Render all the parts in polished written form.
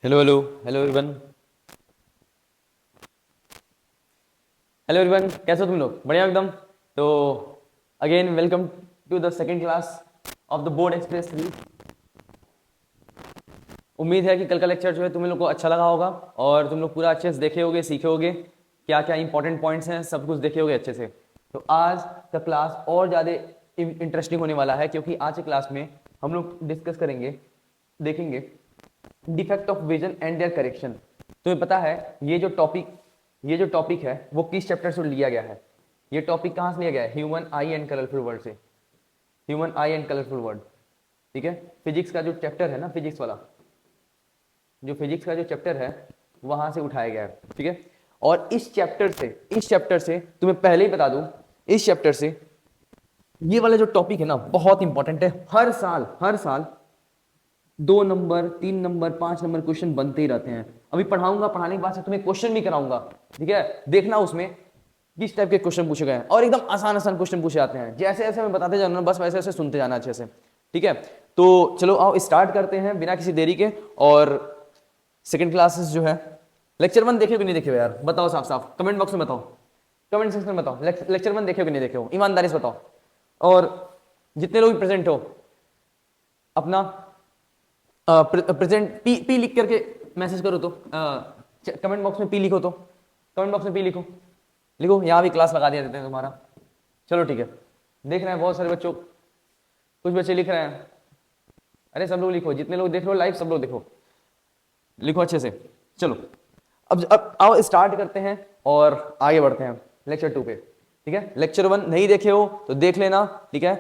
Hello hello hello everyone. Hello everyone, कैसे हो तुम लोग? बढ़िया एकदम। तो again welcome to the second class of the board express series. उम्मीद है कि कल का लेक्चर जो है तुम लोग को अच्छा लगा होगा और तुम लोग पूरा अच्छे से देखे होगे, सीखे होगे, क्या क्या इंपॉर्टेंट पॉइंट्स हैं, सब कुछ देखे होगे अच्छे से। तो आज का क्लास और ज़्यादा इंटरेस्टिंग होने वाला है, क्योंकि आज की क्लास में हम लोग डिस्कस करेंगे, देखेंगे defect of vision and their correction. तुम्हें पता है ये जो टॉपिक है वो किस चैप्टर से लिया गया है? ये टॉपिक कहाँ से लिया गया है? Human eye and colourful world से। Human eye and colourful world, ठीक है। फिजिक्स का जो चैप्टर है ना, फिजिक्स वाला, जो फिजिक्स का जो चैप्टर है वहां से उठाया गया है, ठीक है। और इस चैप्टर से तुम्हें पहले ही बता दूं, इस चैप्टर से ये वाला जो टॉपिक है ना बहुत इंपॉर्टेंट है। हर साल 2 नंबर, 3 नंबर, 5 नंबर क्वेश्चन बनते ही रहते हैं। अभी पढ़ाऊंगा, पढ़ाने के बाद से तुम्हें क्वेश्चन भी कराऊंगा, ठीक है। देखना उसमें किस टाइप के क्वेश्चन पूछे गए हैं, और एकदम आसान आसान क्वेश्चन पूछे जाते हैं। जैसे जैसे मैं बताते जाना, बस वैसे वैसे सुनते जाना अच्छे से, ठीक है। तो चलो आओ स्टार्ट करते हैं बिना किसी देरी के। और सेकंड क्लासेस जो है, लेक्चर 1 देखे कि नहीं देखे हो यार? बताओ साफ साफ कमेंट बॉक्स में बताओ, कमेंट सेक्शन में बताओ। लेक्चर 1 देखे हो कि नहीं देखे हो, ईमानदारी से बताओ। और जितने लोग प्रेजेंट हो अपना प्रेजेंट पी लिख करके मैसेज करो। तो कमेंट बॉक्स में पी लिखो, तो कमेंट बॉक्स में पी लिखो, लिखो। यहाँ भी क्लास लगा दिया देते हैं तुम्हारा। चलो ठीक है, देख रहे हैं बहुत सारे बच्चों, कुछ बच्चे लिख रहे हैं। अरे सब लोग लिखो, जितने लोग देख रहे हो लाइव सब लोग देखो, लिखो अच्छे से। चलो अब आओ स्टार्ट करते हैं और आगे बढ़ते हैं लेक्चर 2 पे, ठीक है। लेक्चर 1 नहीं देखे हो तो देख लेना, ठीक है।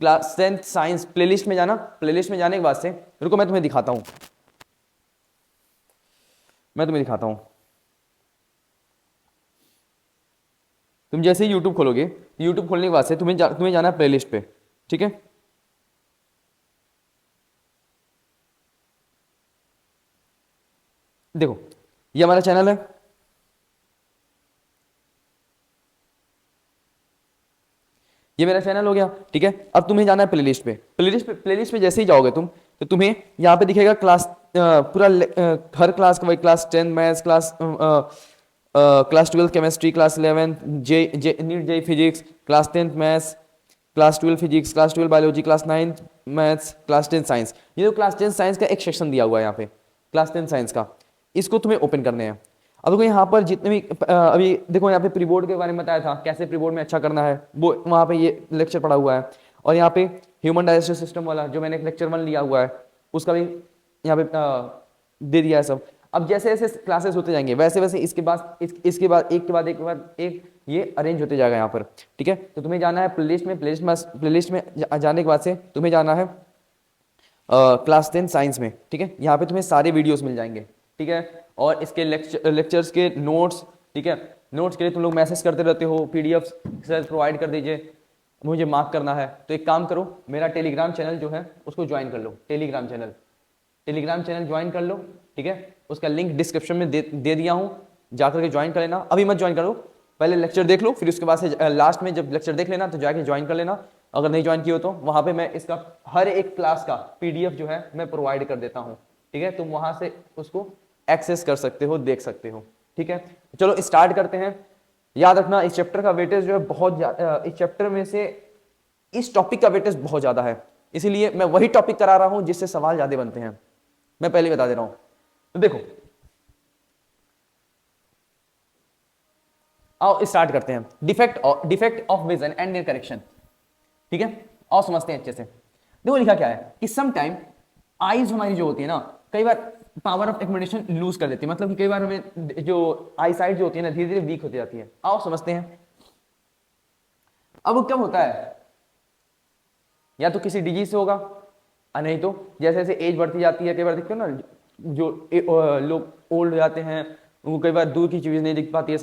क्लास 10th साइंस प्लेलिस्ट में जाना। प्लेलिस्ट में जाने के बाद से रुको, मैं तुम्हें दिखाता हूं, मैं तुम्हें दिखाता हूं। तुम जैसे ही यूट्यूब खोलोगे, यूट्यूब खोलने के बाद से तुम्हें जाना है प्लेलिस्ट पे, ठीक है। देखो ये हमारा चैनल है, ये मेरा चैनल हो गया, ठीक है। अब तुम्हें जाना है प्लेलिस्ट पे। प्लेलिस्ट पे जैसे ही जाओगे तुम, तो तुम्हें यहाँ पे दिखेगा क्लास, हर क्लास का, वही class 10 maths, class 12 chemistry, class 11 JEE JEE NEET JEE physics, class 10 maths, class 12 physics, class 12 biology, class 9 maths, class 10 science. ये जो क्लास 10 साइंस का एक सेक्शन दिया हुआ है यहाँ पे, क्लास 10 साइंस का, इसको तुम्हें ओपन करने हैं। अब देखो यहाँ पर जितने भी अभी देखो यहाँ पे प्रीबोर्ड के बारे में बताया था, कैसे प्रीबोर्ड में अच्छा करना है, वो वहाँ पे ये लेक्चर पढ़ा हुआ है। और यहाँ पे ह्यूमन डाइजेस्टिव सिस्टम वाला जो मैंने लेक्चर 1 लिया हुआ है, उसका भी यहाँ पे दे दिया है सब। अब जैसे जैसे क्लासेस होते जाएंगे वैसे वैसे इसके बाद एक ये अरेंज होते जाएगा यहाँ पर, ठीक है। तो तुम्हें जाना है प्लेलिस्ट में जाने के बाद से तुम्हें जाना है क्लास 10 साइंस में, ठीक है। यहाँ पे तुम्हें सारे वीडियोस मिल जाएंगे, ठीक है। और इसके लेक्चर्स के नोट्स, ठीक है। नोट्स के लिए तुम लोग मैसेज करते रहते हो, पीडीएफ सर प्रोवाइड कर दीजिए, मुझे मार्क करना है। तो एक काम करो, मेरा टेलीग्राम चैनल जो है उसको ज्वाइन कर लो। टेलीग्राम चैनल ज्वाइन कर लो, ठीक है। उसका लिंक डिस्क्रिप्शन में दे दिया हूँ, जाकर के ज्वाइन कर लेना। अभी मत ज्वाइन करो, पहले लेक्चर देख लो, फिर उसके बाद से लास्ट में जब लेक्चर देख लेना तो जाके ज्वाइन कर लेना। अगर नहीं ज्वाइन किए हो तो वहां पे मैं इसका हर एक क्लास का पीडीएफ जो है मैं प्रोवाइड कर देता हूँ, ठीक है। तुम वहां से उसको एक्सेस कर सकते हो, देख सकते हो, ठीक है। चलो स्टार्ट करते हैं। याद रखना इस चैप्टर का वेटेज जो है बहुत ज्यादा, इस चैप्टर में से इस टॉपिक का वेटेज बहुत ज्यादा है, इसीलिए मैं वही टॉपिक करा रहा हूं जिससे सवाल ज्यादा बनते हैं, मैं पहले बता दे रहा हूं। तो देखो आओ स्टार्ट करते हैं। Defect of vision and their correction, ठीक है। और समझते हैं अच्छे से। देखो लिखा क्या है कि सम टाइम आईज हमारी जो होती है ना, कई बार पावर ऑफ एक्सपेक्टेशन लूज कर देती है, मतलब कि कई बार हमें जो आई साइट जो होती है ना धीरे धीरे वीक होती जाती है। आओ समझते हैं। अब क्या होता है, या तो किसी डिजीज से होगा, और नहीं तो जैसे जैसे एज बढ़ती जाती है, कई बार देखते हो ना जो लोग ओल्ड हो जाते हैं, उनको कई बार दूर की चीज़ नहीं दिख पाती है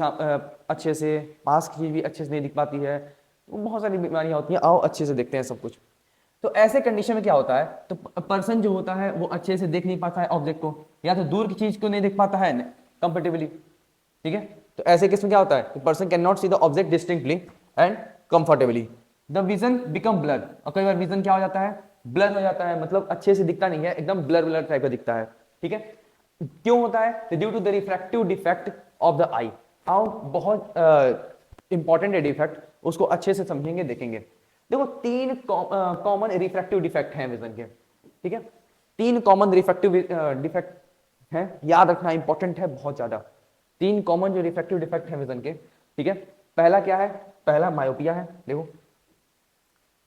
अच्छे से, पास की चीज़ भी अच्छे से नहीं दिख पाती है, तो बहुत सारी बीमारियां होती हैं। आओ अच्छे से देखते हैं सब कुछ। तो ऐसे कंडीशन में क्या होता है, तो पर्सन जो होता है वो अच्छे से देख नहीं पाता है ऑब्जेक्ट को, या तो दूर की चीज को नहीं देख पाता है कंफर्टेबली, ठीक है। तो ऐसे केस में क्या होता है, person can not see the object distinctly and comfortably, the vision become blur. और कई बार विजन क्या हो जाता है, ब्लर हो जाता है, मतलब अच्छे से दिखता नहीं है, एकदम ब्लर ब्लर टाइप का दिखता है, ठीक है। क्यों होता है? Due to the refractive defect of the eye. आओ बहुत इंपॉर्टेंट है डिफेक्ट, उसको अच्छे से समझेंगे देखेंगे। देखो तीन कॉमन रिफ्रैक्टिव डिफेक्ट हैं विजन के, ठीक है? तीन कॉमन रिफ्रैक्टिव डिफेक्ट हैं, याद रखना इंपॉर्टेंट है बहुत ज्यादा। तीन कॉमन जो रिफ्रैक्टिव डिफेक्ट हैं विजन के, ठीक है? पहला क्या है? पहला मायोपिया है। देखो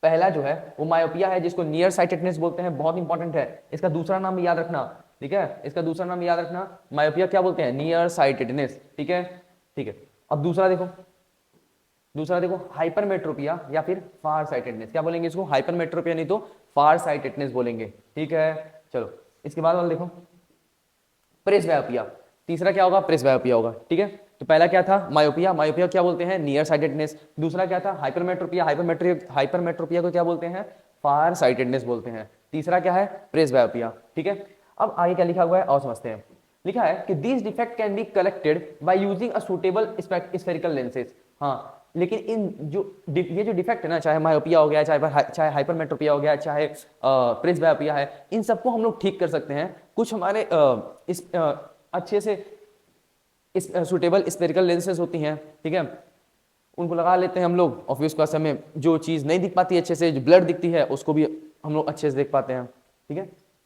पहला जो है वो मायोपिया है, जिसको नियर साइटेडनेस बोलते हैं, बहुत इंपॉर्टेंट है। इसका दूसरा नाम याद रखना, ठीक है? इसका दूसरा नाम याद रखना, मायोपिया क्या बोलते हैं? नियर साइटेडनेस, ठीक है? ठीक है। अब दूसरा देखो, दूसरा देखो हाइपरमेट्रोपिया या फिर फार साइटेडनेस। क्या बोलेंगे इसको? हाइपरमेट्रोपिया नहीं तो फार साइटेडनेस बोलेंगे, ठीक है? चलो इसके बाद वाला देखो, प्रेसबायोपिया। तीसरा क्या होगा? प्रेसबायोपिया होगा, ठीक है? तो पहला क्या था? मायोपिया। मायोपिया क्या बोलते हैं? Near sightedness. दूसरा क्या था? हाइपरमेट्रोपिया। हाइपरमेट्रोपिया को क्या बोलते हैं? फार साइटेडनेस बोलते हैं। तीसरा क्या है? प्रेसबायोपिया, ठीक है? अब आगे क्या लिखा हुआ है और समझते हैं। लिखा है कि this defect can be collected by using a suitable spherical lenses. हाँ, लेकिन इन जो ये जो डिफेक्ट है ना, चाहे मायोपिया हो गया, चाहे हाइपरमेट्रोपिया हो गया, चाहे प्रेसबायोपिया है, इन सबको हम लोग ठीक कर सकते हैं कुछ हमारे अच्छे से इस सुटेबल स्फेरिकल लेंसेज होती हैं, ठीक है? उनको लगा लेते हैं हम लोग, और फिर उसके बाद हमें जो चीज़ नहीं दिख पाती अच्छे से, जो ब्लर दिखती है, उसको भी हम लोग अच्छे से देख पाते हैं, ठीक है?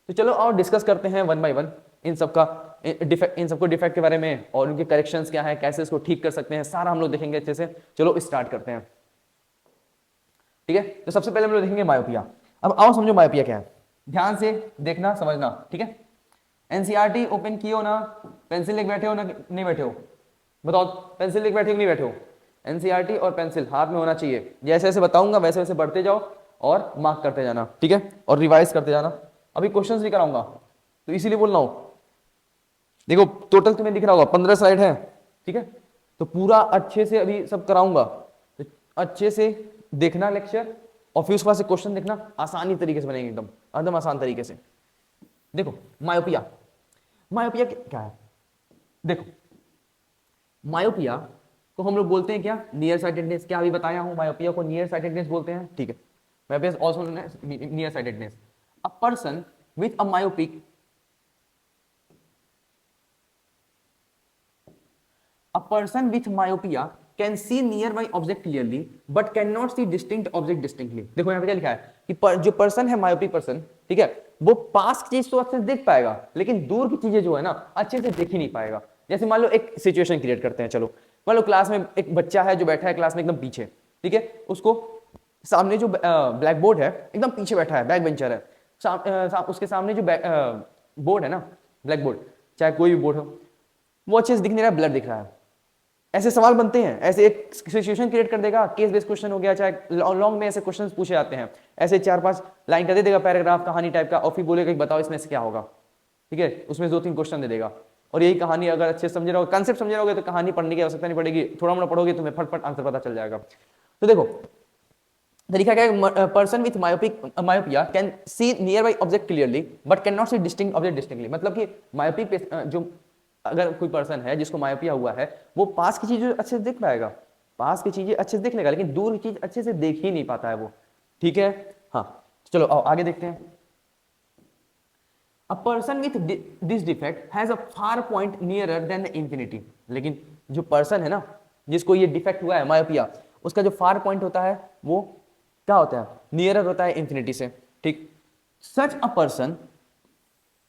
तो चलो और डिस्कस करते हैं वन बाय वन इन सबका डिफेक्ट, इन सबको डिफेक्ट के बारे में, और उनके करेक्शंस क्या है, कैसे इसको ठीक कर सकते हैं, सारा हम लोग देखेंगे अच्छे से। चलो स्टार्ट करते हैं, ठीक है? तो सबसे पहले हम लोग देखेंगे मायोपिया। अब आओ समझो मायोपिया क्या है, ध्यान से देखना समझना, ठीक है? एनसीईआरटी ओपन किए हो ना? पेंसिल लेके बैठे हो ना, नहीं बैठे हो? बताओ, पेंसिल लेके बैठे हो कि नहीं बैठे हो? एनसीईआरटी और पेंसिल हाथ में होना चाहिए। जैसे जैसे बताऊंगा वैसे वैसे बढ़ते जाओ और मार्क करते जाना, ठीक है? और रिवाइज करते जाना। अभी क्वेश्चंस भी कराऊंगा, तो इसीलिए बोल रहा हूं। देखो टोटल तुम्हें दिख रहा होगा 15 स्लाइड है, ठीक है? तो पूरा अच्छे से अभी सब कराऊंगा, तो अच्छे से देखना लेक्चर, और फिर उसके बाद से क्वेश्चन देखना, आसानी तरीके से बनेंगे, एकदम एकदम आसान तरीके से। देखो मायोपिया, मायोपिया क्या है? देखो मायोपिया को हम लोग बोलते हैं क्या? Near sightedness. क्या अभी बताया हूं, मायोपिया को नियर साइटेडनेस बोलते हैं, ठीक है? Myopia also known as near sightedness. A person with a myopic, a person with myopia can see nearby object clearly but cannot see distinct object distinctly। देखो यहाँ पे क्या लिखा है कि जो पर्सन है मायोपिक पर्सन, ठीक है, वो पास की चीज तो अच्छे से देख पाएगा, लेकिन दूर की चीजें जो है ना अच्छे से देख ही नहीं पाएगा। जैसे मान लो एक सिचुएशन क्रिएट करते हैं, चलो मान लो क्लास में एक बच्चा है जो बैठा है क्लास में एकदम पीछे, ठीक है? उसको सामने जो ब्लैक बोर्ड है एकदम पीछे बैठा है, बैक बेंचर है, उसके सामने जो बोर्ड है ना, ब्लैक बोर्ड, चाहे कोई भी बोर्ड हो, वो अच्छे से दिख नहीं रहा है, ब्लर दिख रहा है। ऐसे सवाल बनते हैं, ऐसे एक सिचुएशन क्रिएट कर देगा, केस बेस्ड क्वेश्चन हो गया, चाहे लॉन्ग में ऐसे क्वेश्चन पूछे जाते हैं, ऐसे 4-5 लाइन का दे देगा, पैराग्राफ कहानी टाइप का, और फिर बोलेगा कि बताओ इसमें से क्या होगा, ठीक है? उसमें 2-3 क्वेश्चन दे देगा, और यही कहानी अगर अच्छे से समझे रहोगे, कंसेप्ट समझे रहोगे, तो कहानी पढ़ने की आवश्यकता नहीं पड़ेगी, थोड़ा मोड़ा पढ़ोगे तुम्हें फटफट आंसर पता चल जाएगा। तो देखो तरीका क्या है, person with myopia can see nearby object clearly but can not see distinct object distinctly. मतलब कि मायोपिक जो अगर कोई पर्सन है जिसको मायोपिया हुआ है, वो पास की चीजें अच्छे से देख पाएगा, पास की चीजें अच्छे से देख लेगा, लेकिन दूर की चीज अच्छे से देख ही नहीं पाता है वो, ठीक है? हाँ चलो आओ आगे देखते हैं। A person with this defect has a far point nearer than the infinity। लेकिन जो पर्सन है ना जिसको ये डिफेक्ट हुआ है मायोपिया, उसका जो फार पॉइंट होता है वो क्या होता है? नियरर होता है इन्फिनिटी से, ठीक? Such a person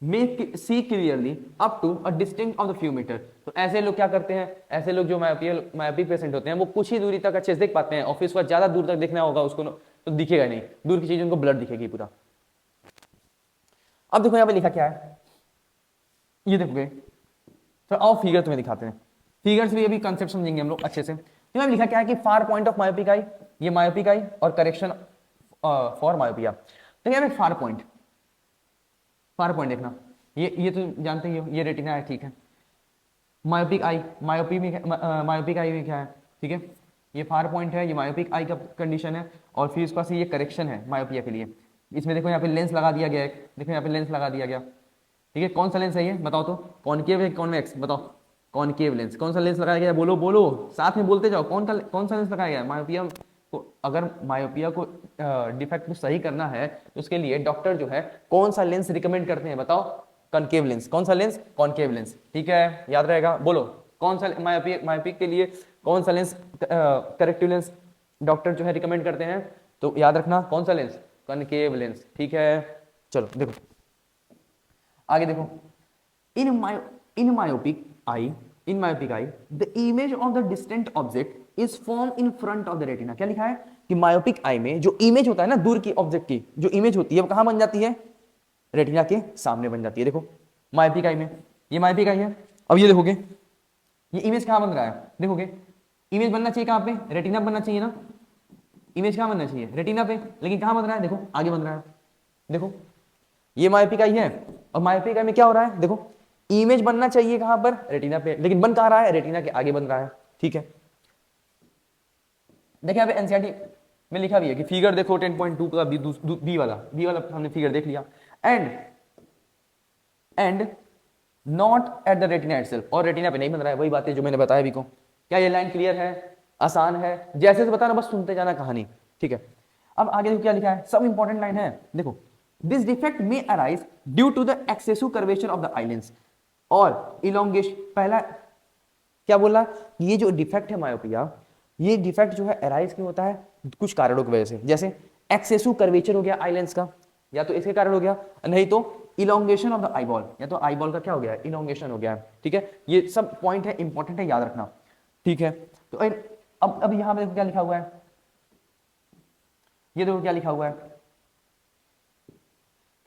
may see clearly up to a distance of the few meter। तो ऐसे लोग क्या करते हैं? ऐसे लोग जो मायोपिक पेशेंट होते हैं, वो कुछ ही दूरी तक अच्छे से देख पाते हैं, और फिर उसके बाद ज्यादा दूर तक देखना होगा उसको तो दिखेगा नहीं, दूर की चीज उनको ब्लर दिखेगी पूरा। अब देखो यहाँ पे लिखा क्या है, ये देखोगे तो आओ फिगर तुम्हें दिखाते हैं, फिगर से भी अभी कंसेप्ट समझेंगे हम लोग अच्छे से। तो यहाँ लिखा क्या है कि far point of myopic eye, ये मायोपिक आई, और करेक्शन फॉर मायोपिया। तो यहाँ पे फार पॉइंट, फार पॉइंट देखना, ये तो जानते ही हो, ये रेटिना है, ठीक है? मायोपिक आई, मायोपिक आई में क्या है, ठीक है? ये फार पॉइंट है, ये मायोपिक आई का कंडीशन है, और फिर इसके पास ये करेक्शन है मायोपिया के लिए। इसमें देखो यहाँ पे लेंस लगा दिया गया है, देखो यहाँ पे लेंस लगा दिया गया, ठीक है? कौन सा लेंस है ये बताओ तो? कॉनकेव है कॉन्वेक्स? बताओ, कॉनकेव लेंस। कौन सा लेंस लगाया गया है? बोलो बोलो, साथ में बोलते जाओ, कौन सा लेंस लगाया गया है? मायोपिया को, अगर मायोपिया को डिफेक्ट को सही करना है तो उसके लिए डॉक्टर जो है कौन सा लेंस रिकमेंड करते हैं बताओ? Concave lens. कौन सा लेंस? Concave lens. ठीक है, याद रहेगा। बोलो कौन सा मायोपिक के लिए कौन सा लेंस करेक्टिव लेंस डॉक्टर जो है रिकमेंड करते हैं? तो याद रखना कौन सा लेंस? Concave lens. ठीक है, चलो देखो आगे देखो। In myopic eye the image of the distant object is form in front of the retina. क्या लिखा है कि मायोपिक आई में जो इमेज होता है ना, दूर की ऑब्जेक्ट की जो इमेज होती है वो कहां बन जाती है? रेटिना के सामने बन जाती है। देखो मायोपिक आई में, ये मायोपिक आई है। अब ये देखोगे ये इमेज कहां बन रहा है? देखोगे इमेज बनना चाहिए कहां पे? रेटिना बनना चाहिए ना। इमेज कहां बनना चाहिए? रेटिना पे, लेकिन कहां बन रहा है? देखो आगे बन रहा है। देखो ये मायोपिक आई है और मायोपिक आई में क्या हो रहा है? देखो इमेज बनना चाहिए कहां पर? रेटिना पे, लेकिन बन कहां रहा है? रेटिना के आगे बन रहा है। ठीक है, देखिए यहाँ पे एनसीईआरटी में लिखा भी है कि फिगर देखो 10.2 का बी वाला हमने फिगर देख लिया। And not at the retina itself, और रेटिना पे नहीं बन रहा है। वही बातें जो मैंने बताया अभी को। क्या ये लाइन क्लियर है? आसान है, जैसे से बताना, बस सुनते जाना कहानी। ठीक है, अब आगे देखो क्या लिखा है, सब इंपॉर्टेंट लाइन है। देखो दिस डिफेक्ट में arise due to the excessive curvature of the eye lens और इलोंगेशन। पहला क्या बोला? ये जो डिफेक्ट है मायोपिया, ये डिफेक्ट जो है अराइज क्यों होता है? कुछ कारणों की वजह से, जैसे एक्सेसिव कर्वेचर हो गया आईलेंस का, या तो इसके कारण हो गया, नहीं तो इलोंगेशन ऑफ द आईबॉल, या तो आईबॉल का क्या हो गया? इलोंगेशन हो गया। ठीक है, ये सब पॉइंट है, इंपॉर्टेंट है, याद रखना। ठीक है, तो अब यहां पे क्या लिखा हुआ है? ये देखो क्या लिखा हुआ है।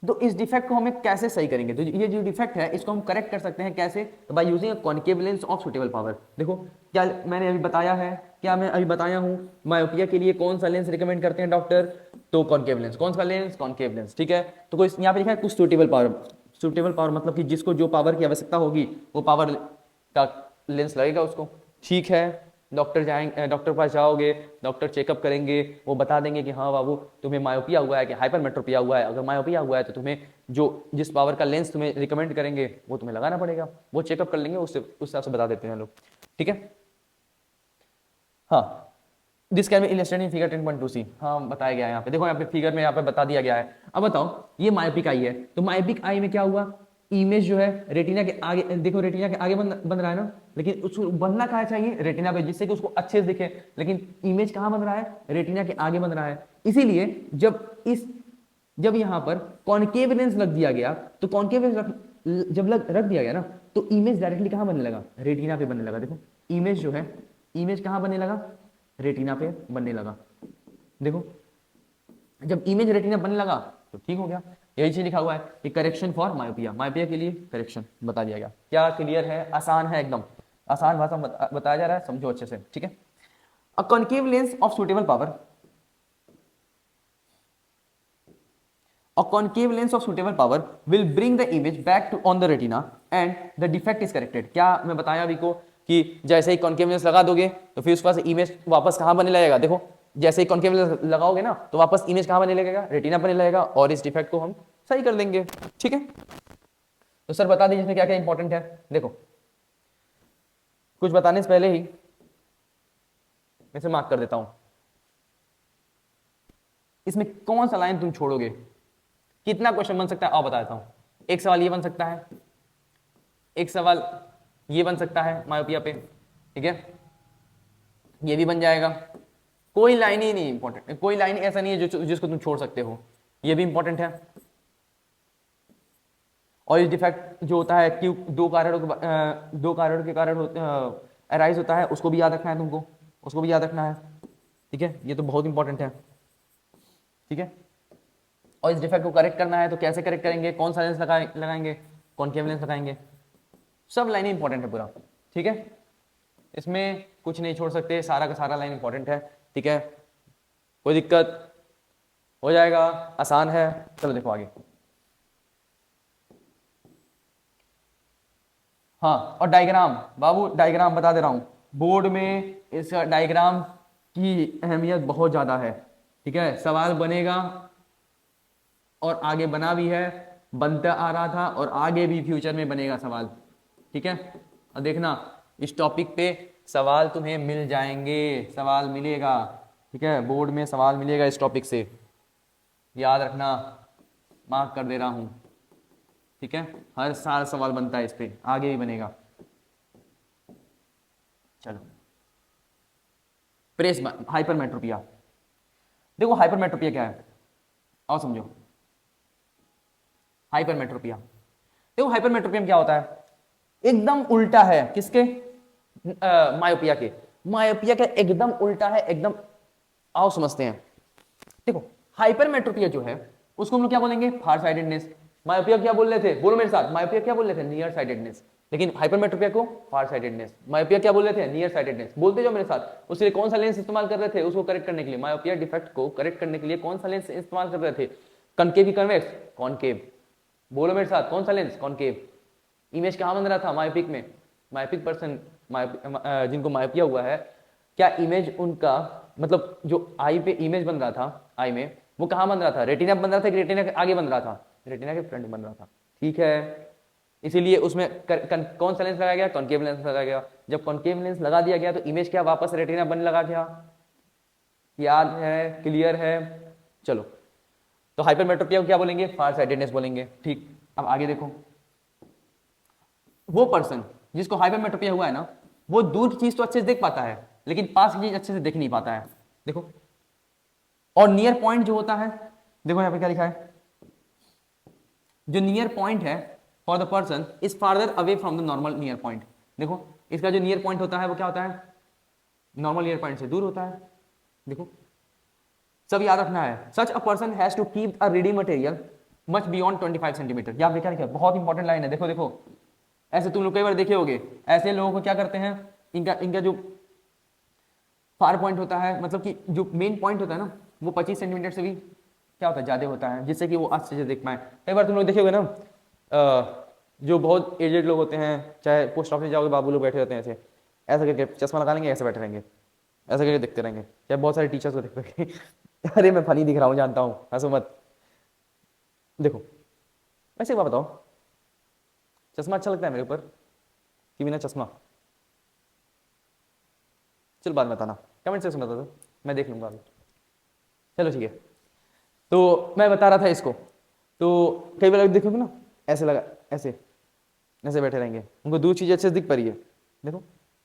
तो इस डिफेक्ट को हमें कैसे सही करेंगे? तो ये जो डिफेक्ट है इसको हम करेक्ट कर सकते हैं कैसे? तो by using a concave lens of suitable power. देखो क्या मैंने अभी बताया है, क्या मैं अभी बताया हूं मायोपिया के लिए कौन सा लेंस रिकमेंड करते हैं डॉक्टर? तो कॉनकेव लेंस। कौन सा लेंस? Concave lens. ठीक है, तो कोई यहाँ पे लिखा है कुछ सुटेबल पावर। सुटेबल पावर मतलब कि जिसको जो पावर की आवश्यकता होगी वो पावर का लेंस लगेगा उसको। ठीक है, डॉक्टर जाएंगे, डॉक्टर पास जाओगे, डॉक्टर चेकअप करेंगे, वो बता देंगे कि हाँ बाबू तुम्हें मायोपिया हुआ है कि हाइपरमेट्रोपिया हुआ है। अगर मायोपिया हुआ है तो तुम्हें जो जिस पावर का लेंस तुम्हें रिकमेंड करेंगे वो तुम्हें लगाना पड़ेगा। वो चेकअप कर लेंगे, उससे उस हिसाब से बता देते हैं लोग। ठीक है, हाँ this can be illustrated in figure 10.2c। हाँ बताया गया है यहाँ पे, देखो यहाँ पे फिगर में यहाँ पे बता दिया गया है। अब बताओ ये मायोपिक आई है, तो मायोपिक आई में क्या हुआ? इमेज जो है रेटिना के आगे, देखो रेटिना के आगे बन रहा है ना, लेकिन उसको बनना कहाँ चाहिए? रेटिना पे, जिससे कि उसको अच्छे से दिखे। लेकिन इमेज कहाँ बन रहा है? रेटिना के आगे बन रहा है। इसीलिए जब यहाँ पर कॉनकेव लेंस लग दिया गया, तो कॉनकेव लेंस जब रख दिया गया ना, तो इमेज डायरेक्टली कहाँ बनने लगा? रेटिना पे बनने लगा। देखो इमेज जो है, इमेज कहाँ बनने लगा? रेटिना पे बनने लगा। देखो जब इमेज रेटिना बनने लगा तो ठीक हो गया। यही चीज लिखा हुआ है कि करेक्शन फॉर मायोपिया, मायोपिया के लिए करेक्शन बता दिया गया। क्या क्लियर है? आसान है, एकदम आसान भाषा बताया जा रहा है, समझो अच्छे से। ठीक है, a concave lens of suitable power, a concave lens of suitable power will bring the image back to on the retina and the defect is corrected। क्या मैं बताया अभी को कि जैसे ही कॉन्केव लेंस लगा दोगे तो फिर उसके बाद इमेज वापस कहाँ बनने लगेगा? देखो जैसे ही कॉन्केव लेंस लगाओगे ना तो वापस इमेज कहाँ बनने लगेगा? रेटिना बनने लगेगा, और इस डिफेक्ट को हम सही कर देंगे। ठीक है, तो सर बता दीजिए इसमें क्या क्या इंपॉर्टेंट है। देखो कुछ बताने से पहले ही मैं इसे मार्क कर देता हूं। इसमें कौन सा लाइन तुम छोड़ोगे? कितना क्वेश्चन बन सकता है आओ बता देता हूं। एक सवाल ये बन सकता है, एक सवाल ये बन सकता है मायोपिया पे। ठीक है, ये भी बन जाएगा। कोई लाइन ही नहीं इंपॉर्टेंट, कोई लाइन ऐसा नहीं है जिसको तुम छोड़ सकते हो। ये भी इंपॉर्टेंट है। और ये डिफेक्ट जो होता है क्यों दो कारणों के कारण अराइज होता है, उसको भी याद रखना है तुमको, उसको भी याद रखना है। ठीक है, ये तो बहुत इंपॉर्टेंट है। ठीक है, और इस डिफेक्ट को करेक्ट करना है तो कैसे करेक्ट करेंगे? कौन सा लेंस लगाएंगे? कॉनकेव लेंस लगाएंगे। सब लाइन इंपॉर्टेंट है पूरा। ठीक है, इसमें कुछ नहीं छोड़ सकते, सारा का सारा लाइन इंपॉर्टेंट है। ठीक है, कोई दिक्कत? हो जाएगा, आसान है। चलो देखो आगे। हाँ, और डायग्राम बाबू, डायग्राम बता दे रहा हूं, बोर्ड में इस डायग्राम की अहमियत बहुत ज्यादा है। ठीक है, सवाल बनेगा और आगे बना भी है, बनता आ रहा था और आगे भी फ्यूचर में बनेगा सवाल। ठीक है, और देखना इस टॉपिक पे सवाल तुम्हें मिल जाएंगे, सवाल मिलेगा। ठीक है, बोर्ड में सवाल मिलेगा इस टॉपिक से, याद रखना, मार्क कर दे रहा हूं। ठीक है, हर साल सवाल बनता है इस पे, आगे भी बनेगा। चलो, प्रेस हाइपरमेट्रोपिया। देखो हाइपरमेट्रोपिया क्या है, आओ समझो। हाइपरमेट्रोपिया, देखो हाइपरमेट्रोपिया में क्या होता है, एकदम उल्टा है किसके, मायोपिया के। मायोपिया का एकदम उल्टा है, एकदम। आओ समझते हैं। देखो हाइपरमेट्रोपिया जो है उसको हम लोग क्या बोलेंगे, फार साइडेडनेस। मायोपिया क्या बोल रहे थे, बोलो मेरे साथ, मायोपिया क्या बोल रहे थे, नियर साइडेडनेस। लेकिन हाइपरमेट्रोपिया को फार साइडेडनेस, मायोपिया क्या बोल रहे थे, नियर साइडेडनेस। बोलते जाओ मेरे साथ। उसके लिए कौन सा लेंस इस्तेमाल कर रहे थे उसको करेक्ट करने के लिए, मायोपिया डिफेक्ट को करेक्ट करने के लिए कौन सा लेंस इस्तेमाल कर रहे थे, कनकेव, कन्वेक्स, कॉनकेव। बोलो मेरे साथ, कौन सा लेंस, कॉनकेव। इमेज कहाँ बन रहा था, मायोपिक में। मायोपिक पर्सन, जिनको मायोपिया हुआ है, क्या इमेज उनका, मतलब जो आई पे इमेज बन रहा था आई में, वो कहाँ बन रहा था, रेटिना बन रहा था कि रेटिना के आगे बन रहा था, रेटिना के फ्रंट बन रहा था। ठीक है, इसीलिए उसमें कौन सा लेंस लगाया गया, कॉनकेव लेंस लगाया गया। जब कॉनकेव लेंस लगा दिया गया तो इमेज क्या वापस रेटिना बनने लगा क्या, याद है, क्लियर है। चलो, तो हाइपरमेट्रोपिया को क्या बोलेंगे, फार साइडेडनेस बोलेंगे। ठीक, अब आगे देखो। वो पर्सन जिसको हाइपरमेट्रोपिया हुआ है ना, वो दूर की चीज तो अच्छे से देख पाता है लेकिन पास की चीज अच्छे से देख नहीं पाता है। देखो, और नियर पॉइंट जो होता है, देखो यहां पे क्या लिखा है, जो नियर पॉइंट है for the person is farther away from the normal near point. देखो, इसका जो नियर पॉइंट होता है वो क्या होता है, नॉर्मल नियर पॉइंट से दूर होता है। देखो, सब याद रखना है। Such a person has to keep a reading material much beyond 25 centimetre. या क्या लिखा है, बहुत इंपॉर्टेंट लाइन है। देखो देखो, ऐसे तुम लोग कई बार देखे होगे, ऐसे लोगों को क्या करते हैं, इनका इनका जो फार पॉइंट होता है, मतलब कि जो मेन पॉइंट होता है ना, वो 25 सेंटीमीटर से भी क्या होता है, ज्यादा होता है, जिससे कि वो अच्छे से देख पाए। कई बार तुम लोग देखे होगे ना, जो बहुत एजेड लोग होते हैं, चाहे पोस्ट ऑफिस जाओगे, बाबू लोग बैठे रहते हैं ऐसे, ऐसा करके चश्मा लगा लेंगे, ऐसे बैठे रहेंगे, ऐसा करके देखते रहेंगे। चाहे बहुत सारे टीचर्स को देखते रहेंगे। अरे मैं फनी दिख रहा हूँ, जानता हूँ, हंसो मत। देखो, वैसे एक बात बताओ, चश्मा अच्छा लगता है मेरे ऊपर कि बिना चश्मा? चल बाद में बताना, कमेंट सेक्शन में बता दो, मैं देख लूंगा अभी। चलो ठीक है, तो मैं बता रहा था इसको। तो कई बार देखोगे ना, ऐसे लगा, ऐसे ऐसे बैठे रहेंगे, उनको दूर चीज अच्छे से दिख पा रही है। देखो,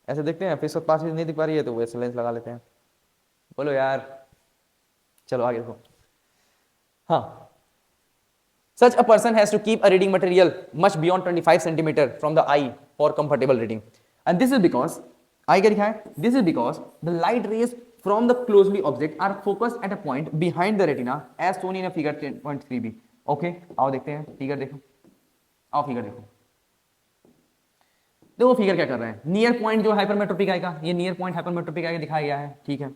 ऐसे देखते हैं, फिर सब पास चीज नहीं दिख पा रही है तो वैसे लेंस लगा लेते हैं। बोलो यार, चलो आगे देखो। हाँ, such a person has to keep a reading material much beyond 25 centimeter from the eye for comfortable reading, and this is because eye क्या लिखा है, this is because the light rays from the closely object are focused at a point behind the retina as shown in a figure 10.3b। Okay, आओ देखते हैं figure, देखो, आओ figure देखो। देखो फिगर क्या कर रहे हैं, नियर पॉइंट जो हाइपरमेट्रोपिक आई का, ये नियर पॉइंट हाइपरमेट्रोपिक आई दिखाया गया है। ठीक है,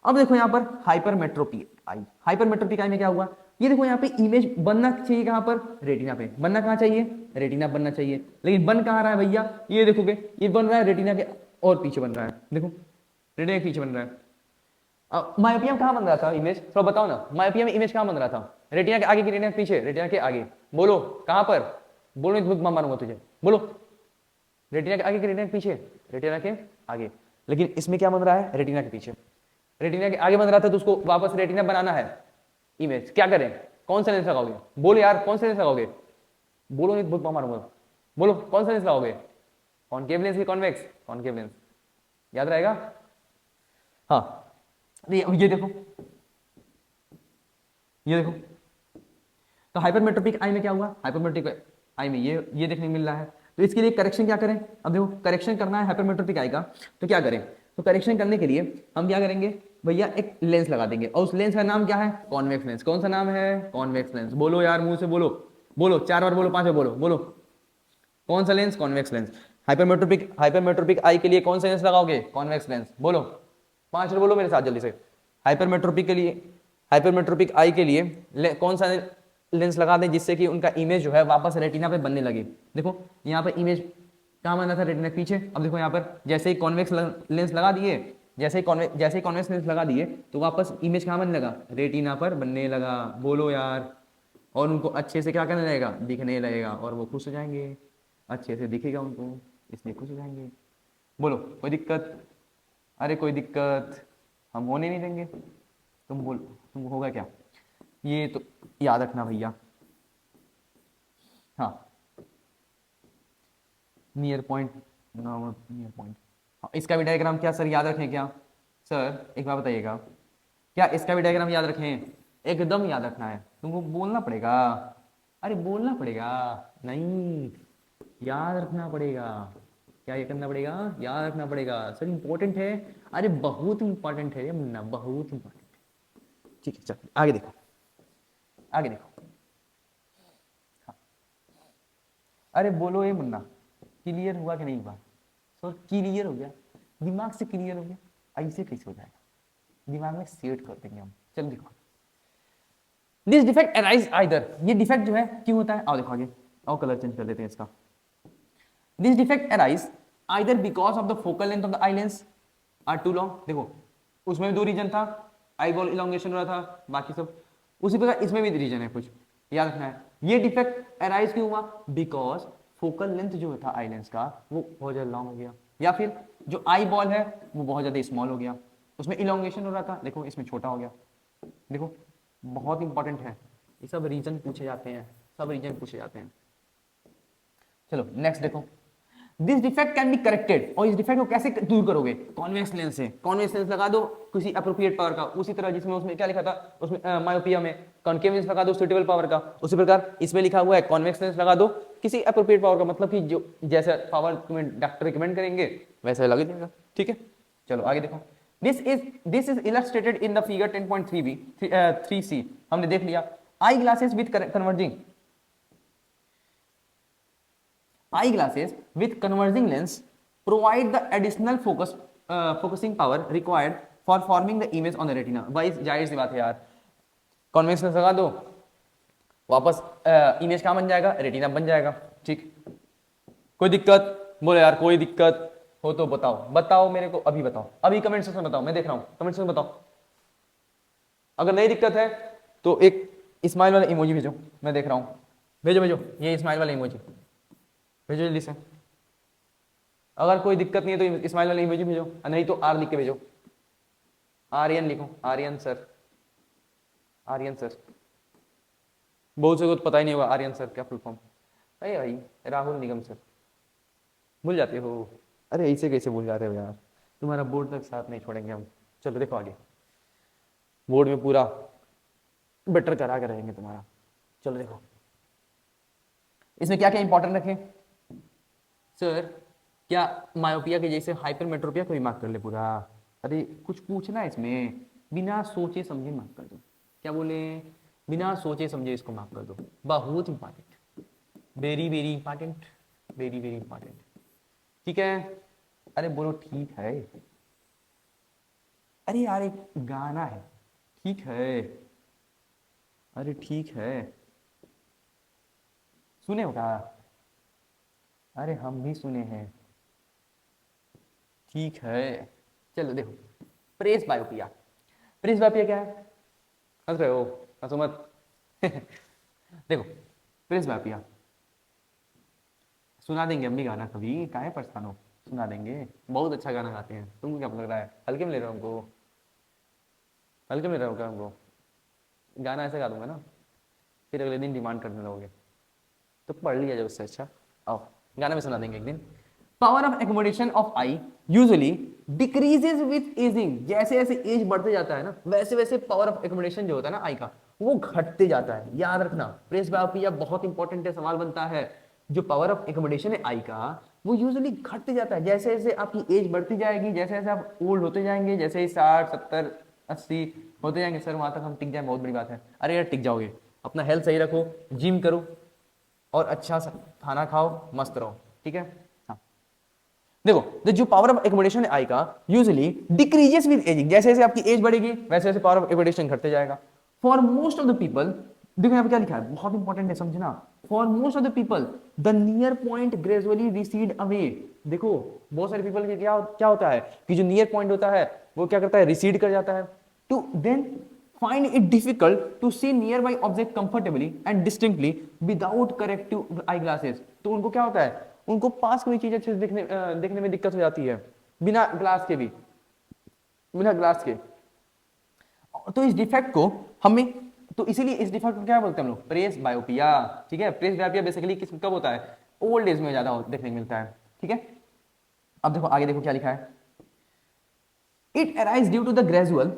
अब देखो यहाँ पर हाइपरमेट्रोपिक आई, हाइपरमेट्रोपिक आई में क्या हुआ, ये देखो यहाँ पे इमेज बनना चाहिए कहाँ पर, रेटिना पे। बनना कहाँ चाहिए, रेटिना बनना चाहिए, लेकिन बन कहाँ रहा है भैया, ये देखोगे, ये बन रहा है रेटिना के और पीछे बन रहा है। देखो, रेटिना के पीछे बन रहा है। अब मायोपिया में कहाँ बन रहा था इमेज, थोड़ा बताओ ना, मायोपिया में इमेज कहाँ बन रहा था, रेटिना के आगे की रेटिना के पीछे, रेटिना के आगे। बोलो कहाँ पर, बोलो नहीं तो मारूंगा तुझे, बोलो। रेटिना के आगे कि रेटिना के पीछे, रेटिना के आगे। लेकिन इसमें क्या बन रहा है, रेटिना के पीछे। रेटिना के आगे बन रहा था तो उसको वापस रेटिना बनाना है इमेज, क्या करें, कौन सा लेंस लगाओगे, बोलो यार कौन सा लेंस लगाओगे, बोलो नहीं बहुत मारूंगा, बोलो कौन सा लेंस लगाओगे, कॉनकेव लेंस की कॉन्वेक्स, कॉनकेव लेंस, याद रहेगा। हाँ, ये देखो, ये देखो, तो हाइपरमेट्रोपिक आई में क्या हुआ, हाइपरमेट्रोपिक आई में ये देखने को मिल रहा है। तो इसके लिए करेक्शन क्या करें, अब देखो करेक्शन करना है हाइपरमेट्रोपिक आई का, तो क्या करें, तो करेक्शन करने के लिए हम क्या करेंगे भैया, एक लेंस लगा देंगे, और उस लेंस का नाम क्या है, कॉन्वेक्स लेंस। कौन सा नाम है, कॉन्वेक्स लेंस। बोलो यार मुंह से बोलो, बोलो 4 बार बोलो, 5 बार बोलो, बोलो कौन सा लेंस, कॉन्वेक्स लेंस। हाइपरमेट्रोपिक आई के लिए कौन सा लेंस लगाओगे, कॉन्वेक्स लेंस। बोलो 5 बार बोलो मेरे साथ जल्दी से। हाइपरमेट्रोपिक के लिए, हाइपरमेट्रोपिक आई के लिए कौन सा लेंस लगा दें जिससे कि उनका इमेज जो है वापस रेटिना पे बनने लगे। देखो यहाँ पर इमेज कहाँ बना था, रेटिना के पीछे। अब देखो यहाँ पर जैसे ही कॉन्वेक्स लेंस लगा दिए, जैसे ही कॉन्वेक्स लेंस लगा दिए तो वापस इमेज कहाँ बनने लगा, रेटिना पर बनने लगा। बोलो यार, और उनको अच्छे से क्या करने लगेगा, दिखने लगेगा, और वो खुश हो जाएंगे, अच्छे से दिखेगा उनको, इसलिए खुश हो जाएंगे। बोलो कोई दिक्कत, अरे कोई दिक्कत, हम होने नहीं देंगे। तुम बोल, तुम होगा क्या, ये तो याद रखना भैया। हाँ, नियर पॉइंट, नियर पॉइंट। इसका भी डायग्राम क्या सर याद रखें क्या? सर एक बार बताइएगा, क्या इसका भी डायग्राम याद रखें? एकदम याद रखना है, तुमको बोलना पड़ेगा। अरे बोलना पड़ेगा, नहीं याद रखना पड़ेगा। क्या ये करना पड़ेगा? याद रखना पड़ेगा सर, इंपॉर्टेंट है। अरे बहुत इंपॉर्टेंट है ये मुन्ना, बहुत इंपॉर्टेंट। ठीक है चलो आगे देखो, आगे देखो। हाँ। अरे बोलो ये मुन्ना, क्लियर हुआ कि नहीं हुआ? सर क्लियर हो गया, दिमाग से क्लियर हो गया, ऐसे कैसे हो जाएगा? दिमाग में सेट कर देंगे हम। चलो देखो, दिस डिफेक्ट अराइज आइदर, ये डिफेक्ट जो है क्यों होता है? आओ देखो आगे, आओ कलर चेंज कर लेते हैं इसका। This defect arise either because of the focal length of the eye lens are too long. देखो उसमें भी दो रीजन था, आई बॉल इलोंगेशन हो रहा था, बाकी सब उसी प्रकार इसमें भी रीजन है कुछ, याद रखना है। ये डिफेक्ट अराइज क्यों हुआ? बिकॉज फोकल लेंथ जो था आई लेंस का वो बहुत ज्यादा लॉन्ग हो गया, या फिर जो आई बॉल है वो बहुत ज्यादा स्मॉल हो गया, उसमें इलोंगेशन हो रहा था, देखो इसमें छोटा हो गया। देखो बहुत इंपॉर्टेंट है, ये सब रीजन पूछे जाते हैं, सब रीजन पूछे जाते हैं। चलो नेक्स्ट देखो, this defect can be corrected, और इस डिफेक्ट को कैसे दूर करोगे? कॉन्वेक्स लेंस से, कॉन्वेक्स लेंस लगा दो किसी अप्रोप्रिएट पावर का, उसी तरह जिसमें उसमें क्या लिखा था उसमें मायोपिया में कॉन्केव लेंस लगा दो सुटेबल पावर का, उसी प्रकार इसमें लिखा हुआ है कॉन्वेक्स लेंस लगा दो किसी अप्रोप्रिएट पावर का, मतलब कि जो जैसा पावर तुम्हें डॉक्टर रिकमेंड करेंगे वैसा लगा देगा। ठीक है चलो आगे देखो, this is illustrated in the figure 10.3b 3c। हमने देख लिया, eye glasses with converging, eyeglasses with converging lens provide the additional focusing power required for forming the image on the retina। भाई जाहिर सी बात है यार, कॉन्वेक्स लेंस लगा दो, वापस इमेज कहाँ बन जाएगा? रेटिना बन जाएगा। ठीक, कोई दिक्कत? बोलो यार कोई दिक्कत हो तो बताओ, बताओ मेरे को अभी, बताओ अभी कमेंट सेक्शन में बताओ, मैं देख रहा हूँ कमेंट सेक्शन में बताओ। अगर नहीं दिक्कत है तो एक स्माइल वाला इमोजी भेजो, मैं देख रहा हूँ, भेजो भेजो ये स्माइल वाला इमोजी भेजो जल्दी से। अगर कोई दिक्कत नहीं है तो स्माइल वाला इमोजी भेजो, नहीं तो आर लिख के भेजो, आर्यन लिखो, आर्यन सर, आर्यन सर। बहुत से को तो पता ही नहीं होगा आर्यन सर क्या फुल फॉर्म। अरे भाई राहुल निगम सर, भूल जाते हो? अरे ऐसे कैसे भूल जाते हो यार, तुम्हारा बोर्ड तक साथ नहीं छोड़ेंगे हम। चलो देखो आगे, बोर्ड में पूरा बेटर करा के रहेंगे तुम्हारा। चलो देखो इसमें क्या क्या इंपॉर्टेंट रखें सर? क्या मायोपिया के जैसे हाइपरमेट्रोपिया को भी मार्क कर ले पूरा? अरे कुछ पूछना है इसमें, बिना सोचे समझे मार्क कर दो। क्या बोले? बिना सोचे समझे इसको मार्क कर दो, बहुत important, very very important, very very important. ठीक है, अरे बोलो ठीक है। अरे यार एक गाना है, ठीक है, अरे ठीक है, सुने होगा? अरे हम भी सुने हैं, ठीक है। चलो देखो, प्रेस बायोपिया, प्रेस बायोपिया क्या है? हंस रहे हो? हंसो मत। देखो प्रेस बायोपिया सुना देंगे हम भी गाना, कभी काहे परेशान हो, सुना देंगे, बहुत अच्छा गाना गाते हैं। तुमको क्या लग रहा है हल्के में ले रहे हो हमको? हल्के में ले रहे हो क्या हमको? गाना ऐसे गा दूंगा ना, फिर अगले दिन डिमांड करने लगोगे, तो पढ़ लिया जाए उससे अच्छा। आओ गाना में सुना देंगे एक दिन। Power of accommodation of I usually decreases with ageing, जैसे जैसे एज बढ़ते जाता है ना वैसे वैसे पावर ऑफ एकोमोडेशन जो होता है ना आई का वो घटते जाता है। याद रखना, प्रेस बायोपिया बहुत इंपॉर्टेंट है, सवाल बनता है। जो पावर ऑफ एकोमोडेशन है आई का वो यूजुअली घटते जाता है जैसे जैसे आपकी एज बढ़ती जाएगी, जैसे जैसे आप ओल्ड होते जाएंगे, जैसे 60 70 80 होते जाएंगे। सर वहां तक हम टिक जाए बहुत बड़ी बात है। अरे यार टिक जाओगे, अपना हेल्थ सही रखो, जिम करो और अच्छा सा खाना खाओ, मस्त रहो। ठीक है हाँ, देखो जो पावर ऑफ एकोमोडेशन है आई का यूजुअली डिक्रीजेस विद एजिंग, जैसे जैसे आपकी एज बढ़ेगी वैसे वैसे पावर ऑफ एकोमोडेशन घटते जाएगा। For most of the people, देखो यहाँ पे क्या लिखा है, बहुत इंपॉर्टेंट है समझना। For most of the people the near point gradually recede away. देखो बहुत सारे पीपल के क्या क्या होता है कि जो नियर पॉइंट होता है वो क्या करता है, रिसीड कर जाता है। To then find it difficult to see nearby object comfortably and distinctly without corrective eyeglasses। तो उनको क्या होता है, उनको पास कोई चीज अच्छे से देखने में दिक्कत हो जाती है बिना ग्लास के भी, बिना ग्लास के। तो इस डिफेक्ट को हमें, तो इसीलिए इस डिफेक्ट को क्या बोलते हैं हम लोग? प्रेस बायोपिया। ठीक है, प्रेस बायोपिया बेसिकली किस कब होता है? ओल्ड एज में ज्यादा देखने को मिलता है। ठीक है, अब देखो आगे, देखो क्या लिखा है, it arise due to the gradual,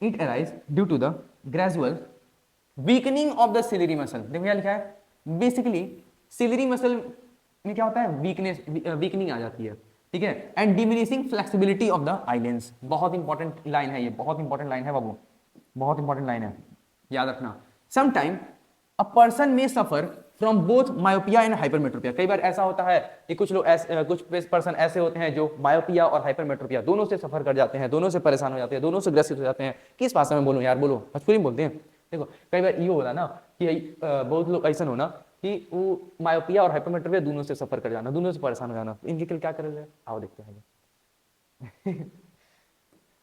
it arise due to the gradual weakening of the ciliary muscle. देखो क्या लिखा है, बेसिकली सिलरी मसल में क्या होता है, वीकनेस, वीकनिंग आ जाती है, ठीक है, and diminishing flexibility of the islands. बहुत इंपॉर्टेंट लाइन है ये, बहुत इंपॉर्टेंट लाइन है बाबू, बहुत इंपॉर्टेंट लाइन है, याद रखना। समटाइम अ पर्सन में suffer from both myopia and hypermetropia. कई बार ऐसा होता है कि कुछ लोग ऐसे, कुछ पर्सन ऐसे होते हैं जो मायोपिया और हाइपरमेट्रोपिया दोनों से सफर कर जाते हैं, दोनों से परेशान हो जाते हैं, दोनों से ग्रसित हो जाते हैं। किस भाषा में बोलूं यार, बोलो, भोजपुरी में बोलते हैं। देखो कई बार ये होला ना कि बहुत लोग ऐसा हो ना कि वो मायोपिया और हाइपरमेट्रोपिया दोनों से सफर कर जाना, दोनों से परेशान हो जाना, इनके लिए क्या करें, आओ देखते हैं।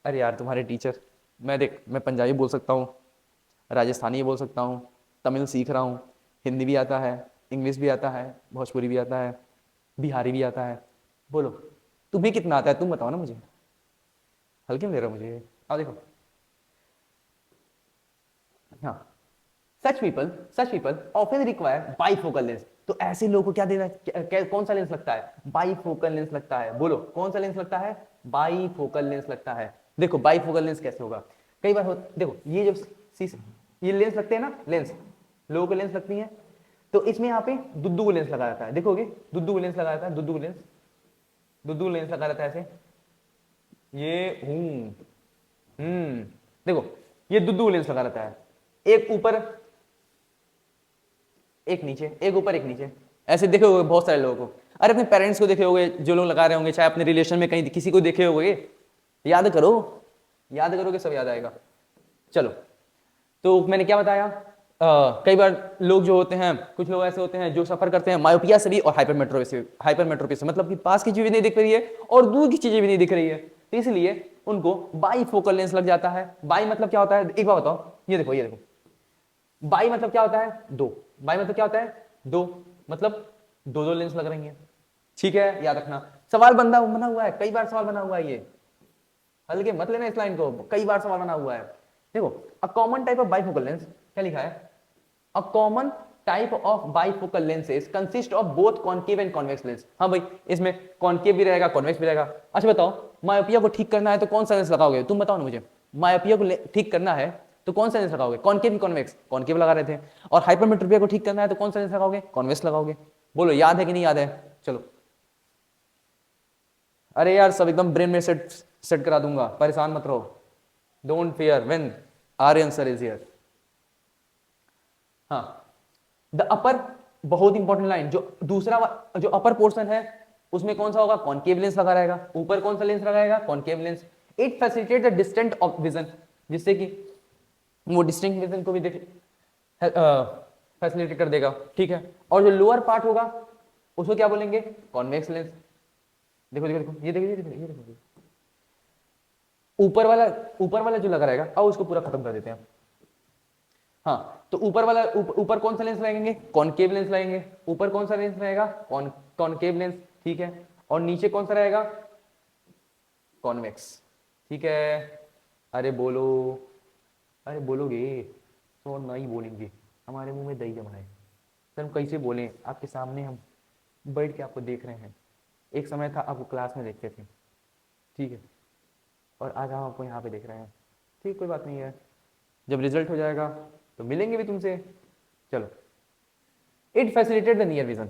अरे यार तुम्हारे टीचर, मैं देख, मैं पंजाबी बोल सकता हूँ, राजस्थानी बोल सकता हूँ, तमिल सीख रहा हूँ, हिंदी भी आता है, इंग्लिश भी आता है, भोजपुरी भी आता है, बिहारी भी आता है। बोलो तुम्हें कितना आता है, तुम बताओ ना मुझे, हल्के में ले रहा हो मुझे। आओ देखो, हाँ, such people often require bifocal lens. तो ऐसे लोगों को क्या देना, कौन सा लेंस लगता है, बाइफोकल लेंस लगता है। बोलो कौन सा लेंस लगता है, बाइफोकल लेंस लगता है। देखो बाइफोकल लेंस कैसे होगा, कई बार देखो ये जो ये लेंस लगते हैं ना, लेंस लोगों को लेंस लगती है, तो इसमें यहाँ पे दुद्दू लेंस लगा रहता है, देखोगे दुद्दू लेंस लगा रहता है, दुद्दू लेंस लगा रहता है ऐसे, ये देखो ये दुद्दू लेंस लगा रहता है, एक ऊपर एक नीचे, एक ऊपर एक नीचे, ऐसे देखे होगे बहुत सारे लोगों को। अरे अपने पेरेंट्स को देखे होगे जो लोग लगा रहे होंगे, चाहे अपने रिलेशन में कहीं किसी को देखे होगे, याद करो, याद करोगे सब याद आएगा। चलो, तो मैंने क्या बताया, कई बार लोग जो होते हैं, कुछ लोग ऐसे होते हैं जो सफर करते हैं मायोपिया से भी और हाइपरमेट्रोपी से, मतलब कि पास की चीजें नहीं दिख रही है और दूर की चीजें भी नहीं दिख रही है, तो इसलिए उनको बाईफोकल लेंस लग जाता है। बाई मतलब क्या होता है, एक बार बताओ, ये देखो, ये देखो, बाई मतलब क्या होता है, दो, बाई मतलब क्या होता है, दो, मतलब दो दो लेंस लग रही हैं, ठीक है, याद रखना। सवाल बना हुआ है, कई बार सवाल बना हुआ है, ये हल्के मत लेना इस लाइन को, कई बार सवाल बना हुआ है। देखो a common type of bifocal lens, क्या लिखा है, a common type of bifocal lenses consist of both concave and convex lens. हाँ भाई, इसमें कॉनकेव भी रहेगा, कॉन्वेक्स भी रहेगा। अच्छा बताओ, मायोपिया को ठीक करना है तो कौन सा लेंस लगाओगे, तुम बताओ ना मुझे, मायोपिया को ठीक करना है तो कौन सा लेंस लगाओगे, कॉनकेव की कॉन्वेक्स, कॉनकेव लगा रहे थे, और हाइपरमेट्रोपिया को ठीक करना है तो कौन सा लेंस लगाओगे, कॉन्वेक्स लगाओगे। बोलो याद है कि नहीं याद है, चलो। अरे यार सब एकदम ब्रेन में सेट सेट करा दूंगा, परेशान मत रहो, don't fear when answer is here. हाँ, द अपर, बहुत इंपॉर्टेंट लाइन, जो दूसरा जो अपर पोर्शन है उसमें कौन सा होगा, कॉनकेव लेंस लगा रहेगा, ऊपर कौन सा लेंस लगाएगा, concave lens. It facilitate the distant of vision, जिससे कि वो डिस्टिंक्ट विजन को भी देख फैसिलिटेट कर देगा, ठीक है। और जो लोअर पार्ट होगा उसको क्या बोलेंगे, कॉन्वेक्स लेंस। देखो देखो देखो, ये देखो, ये देखो, ये देखो, ऊपर वाला जो लगा रहेगा, अब उसको पूरा खत्म कर देते हैं। हाँ, तो ऊपर वाला, ऊपर कौन सा लेंस लगाएंगे, कॉनकेव लेंस लगाएंगे, ऊपर कौन सा लेंस रहेगा, कॉनकेव लेंस, ठीक है, और नीचे कौन सा रहेगा, कॉन्वेक्स, ठीक है। अरे बोलो, अरे बोलोगे तो नहीं बोलेंगे, हमारे मुंह में दही जमा है, सर हम कैसे बोलें आपके सामने, हम बैठ के आपको देख रहे हैं, एक समय था आपको क्लास में देखते थे, ठीक है, और आज हम आपको यहाँ पे देख रहे हैं, ठीक, कोई बात नहीं है, जब रिजल्ट हो जाएगा तो मिलेंगे भी तुमसे। चलो, it facilitate the near vision,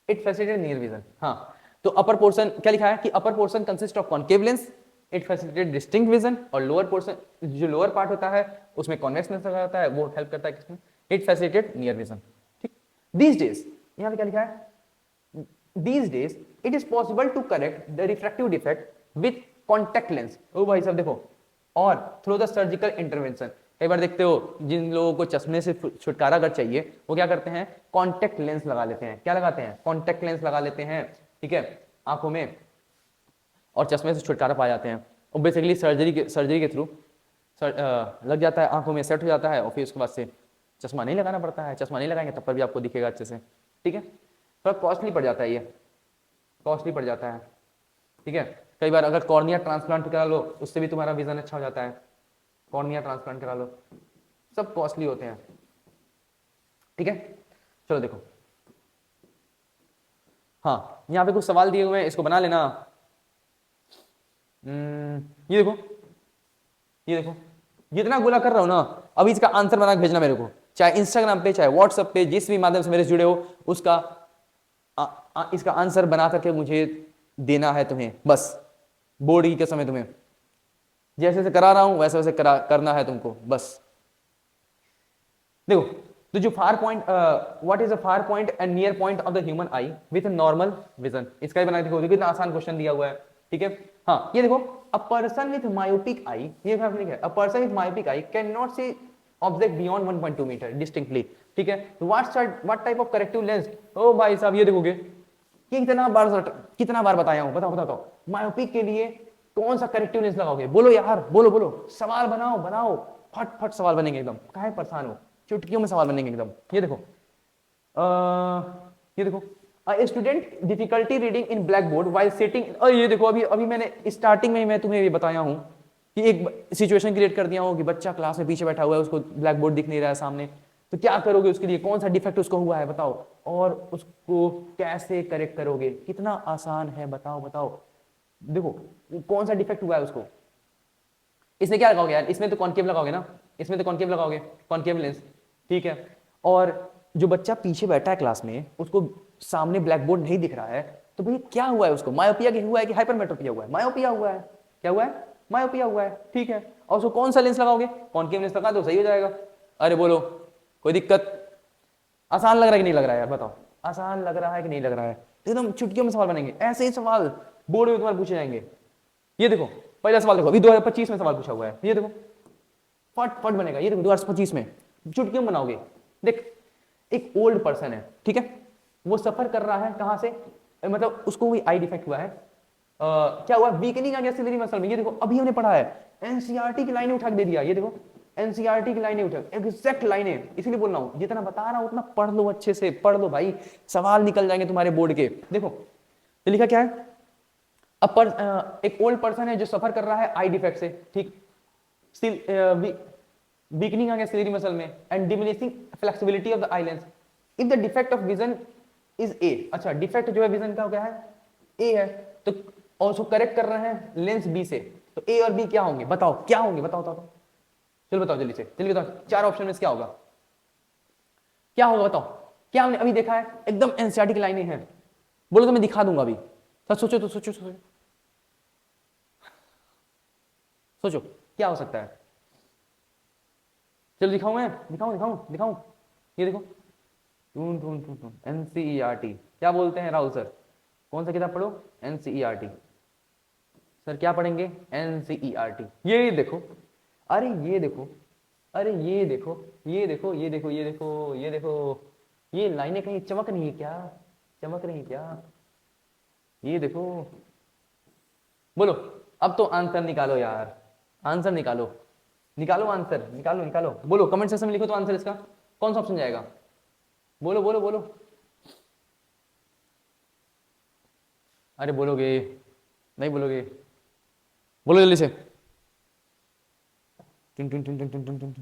it facilitate near vision. हाँ, तो अपर पोर्शन क्या लिखा है कि upper portion consist of concave lens, it facilitate distinct vision, और लोअर पोर्शन, जो लोअर पार्ट होता है उसमें कॉन्वेक्स लेंस लगा होता है, वो हेल्प करता है किसमें, इट फैसिलिटेट नियर विजन, ठीक। दीज डेज, यहाँ पे क्या लिखा है, these days it is possible to correct the refractive defect with contact lens। ओ भाई साहब देखो, और थ्रू द सर्जिकल इंटरवेंशन। कई बार देखते हो जिन लोगों को चश्मे से छुटकारा अगर चाहिए वो क्या करते हैं, कॉन्टेक्ट लेंस लगा लेते हैं, क्या लगाते हैं, कॉन्टेक्ट लेंस लगा लेते हैं, ठीक है, आंखों में, और चश्मे से छुटकारा पा जाते हैं। और बेसिकली सर्जरी के थ्रू लग जाता है, आंखों में सेट हो जाता है, और फिर उसके बाद से चश्मा नहीं लगाना पड़ता है, चश्मा नहीं लगाएंगे तब पर भी आपको दिखेगा अच्छे से, ठीक है। थोड़ा कॉस्टली पड़ जाता है, ये कॉस्टली पड़ जाता है, ठीक है। कई बार अगर कॉर्निया ट्रांसप्लांट करा लो उससे भी तुम्हारा विजन अच्छा हो जाता है, कॉर्निया ट्रांसप्लांट करा लो, सब कॉस्टली होते हैं, ठीक है। चलो देखो, हाँ, यहाँ पे कुछ सवाल दिए हुए हैं, इसको बना लेना। ये देखो, ये देखो, जितना गोला कर रहा हूं ना, अभी इसका आंसर बना के भेजना मेरे को, चाहे इंस्टाग्राम पे चाहे व्हाट्सएप पे, जिस भी माध्यम से मेरे से जुड़े हो, उसका इसका आंसर बना करके मुझे देना है तुम्हें, बस बोर्ड की कसम है तुम्हें, जैसे जैसे करा रहा हूं वैसे वैसे करना है तुमको बस। देखो, तो जो far point, what is a far point and near point of the human I with normal vision, इसका ही बना देखो, कितना आसान क्वेश्चन दिया हुआ है, ठीक है। हाँ, ये देखो, a person with myopic eye, ये लिखा है, a person with myopic eye can not see object beyond 1.2 metre distinctly, ठीक है। What type of corrective lens, ओ भाई साहब ये देखोगे कि कितना बार बताया हूं, बताओ बताओ बताओ, मायोपिक के लिए कौन सा करेक्टिव लेंस लगाओगे, बोलो यार, बोलो बोलो, सवाल बनाओ बनाओ, फट फट सवाल बनेंगे एकदम, काहे परेशान हो, चुटकियों में सवाल बनेंगे एकदम। ये देखो, ये देखो, a student difficulty reading in blackboard while sitting, और ये देखो, अभी अभी मैंने स्टार्टिंग में मैं तुम्हें ये बताया हूं कि एक सिचुएशन क्रिएट कर दिया हूं कि बच्चा क्लास में पीछे बैठा हुआ है, उसको ब्लैक बोर्ड दिख नहीं रहा है सामने, तो क्या करोगे उसके लिए, कौन सा डिफेक्ट उसको हुआ है बताओ, और उसको कैसे करेक्ट करोगे, कितना आसान है, बताओ बताओ। देखो, कौन सा डिफेक्ट हुआ है उसको, इसमें क्या लगाओगे यार, इसमें तो कॉनकेव लगाओगे ना, इसमें तो कॉनकेव लगाओगे, कॉनकेव लेंस, ठीक है। और जो बच्चा पीछे बैठा है क्लास में, उसको सामने ब्लैक बोर्ड नहीं दिख रहा है, तो भैया क्या हुआ है उसको, मायोपिया हुआ है कि हाइपरमेट्रोपिया हुआ है, मायोपिया हुआ है, क्या हुआ है, मायोपिया हुआ है, ठीक है। और उसको कौन सा लेंस लगाओगे, कॉनकेव लेंस लगा दो, सही हो जाएगा। अरे बोलो, कोई दिक्कत, आसान लग रहा है कि नहीं लग रहा है यार, बताओ, आसान लग रहा है कि नहीं लग रहा है, एकदम चुटकियों में सवाल बनेंगे, ऐसे ही सवाल बोर्ड में तुम्हारे पूछे जाएंगे। ये देखो, पहला सवाल देखो, अभी 2025 में सवाल पूछा हुआ है, ये देखो, फट फट बनेगा, ये देखो 2025 में, चुटकियों बनाओगे। देख, एक ओल्ड पर्सन है, ठीक है, वो सफर कर रहा है कहां से, मतलब उसको कोई आई डिफेक्ट हुआ है, क्या हुआ, वीकनिंग आ गया सिलेरी मसल में, ये देखो अभी हमने पढ़ा है, एनसीईआरटी की लाइनें उठा के दे दिया, ये देखो एनसीईआरटी की लाइनें उठा, एग्जैक्ट लाइनें, इसीलिए बोल रहा हूं, जितना बता रहा हूं उतना पढ़ लो, अच्छे से पढ़ लो भाई, सवाल निकल जाएंगे तुम्हारे बोर्ड के। देखो ये लिखा क्या है, एक ओल्ड पर्सन है जो सफर कर रहा है आई डिफेक्ट से, ठीक, वीकनिंग आ गया सिलेरी मसल में and diminishing flexibility of the eye lens, if the defect of vision is a, अच्छा डिफेक्ट जो है विजन का क्या है, ए है, तो और उसको करेक्ट कर रहे हैं लेंस बी से, तो ए और बी क्या होंगे बताओ, क्या होंगे, बताओ बताओ, चलो बताओ जल्दी से, जल्दी बताओ, चार ऑप्शन में क्या होगा, क्या होगा बताओ, क्या हमने अभी देखा है, एकदम एनसीईआरटी की लाइनें हैं, बोलो तो मैं दिखा दूंगा अभी, सोचो तो सोचो सोचो सोचो क्या हो सकता है, चलो दिखाऊं मैं, दिखाऊं दिखाऊं दिखाऊं, ये देखो, टून टून टून टून, एनसीईआरटी, क्या बोलते हैं राहुल सर, कौन सा किताब पढ़ो, एनसीईआरटी, सर क्या पढ़ेंगे, एनसीईआरटी, ये देखो, अरे ये देखो, अरे ये देखो, ये देखो, ये देखो, ये देखो, ये देखो, ये लाइनें कहीं चमक नहीं है क्या, चमक रही क्या, ये देखो, बोलो, अब तो आंसर निकालो यार, आंसर निकालो, निकालो आंसर, निकालो निकालो, बोलो कमेंट सेक्शन में लिखो तो आंसर इसका कौन सा ऑप्शन जाएगा, बोलो बोलो बोलो, अरे बोलोगे, नहीं बोलोगे, बोलो जल्दी से, टुन टुन टुन टुन टुन टुन टुन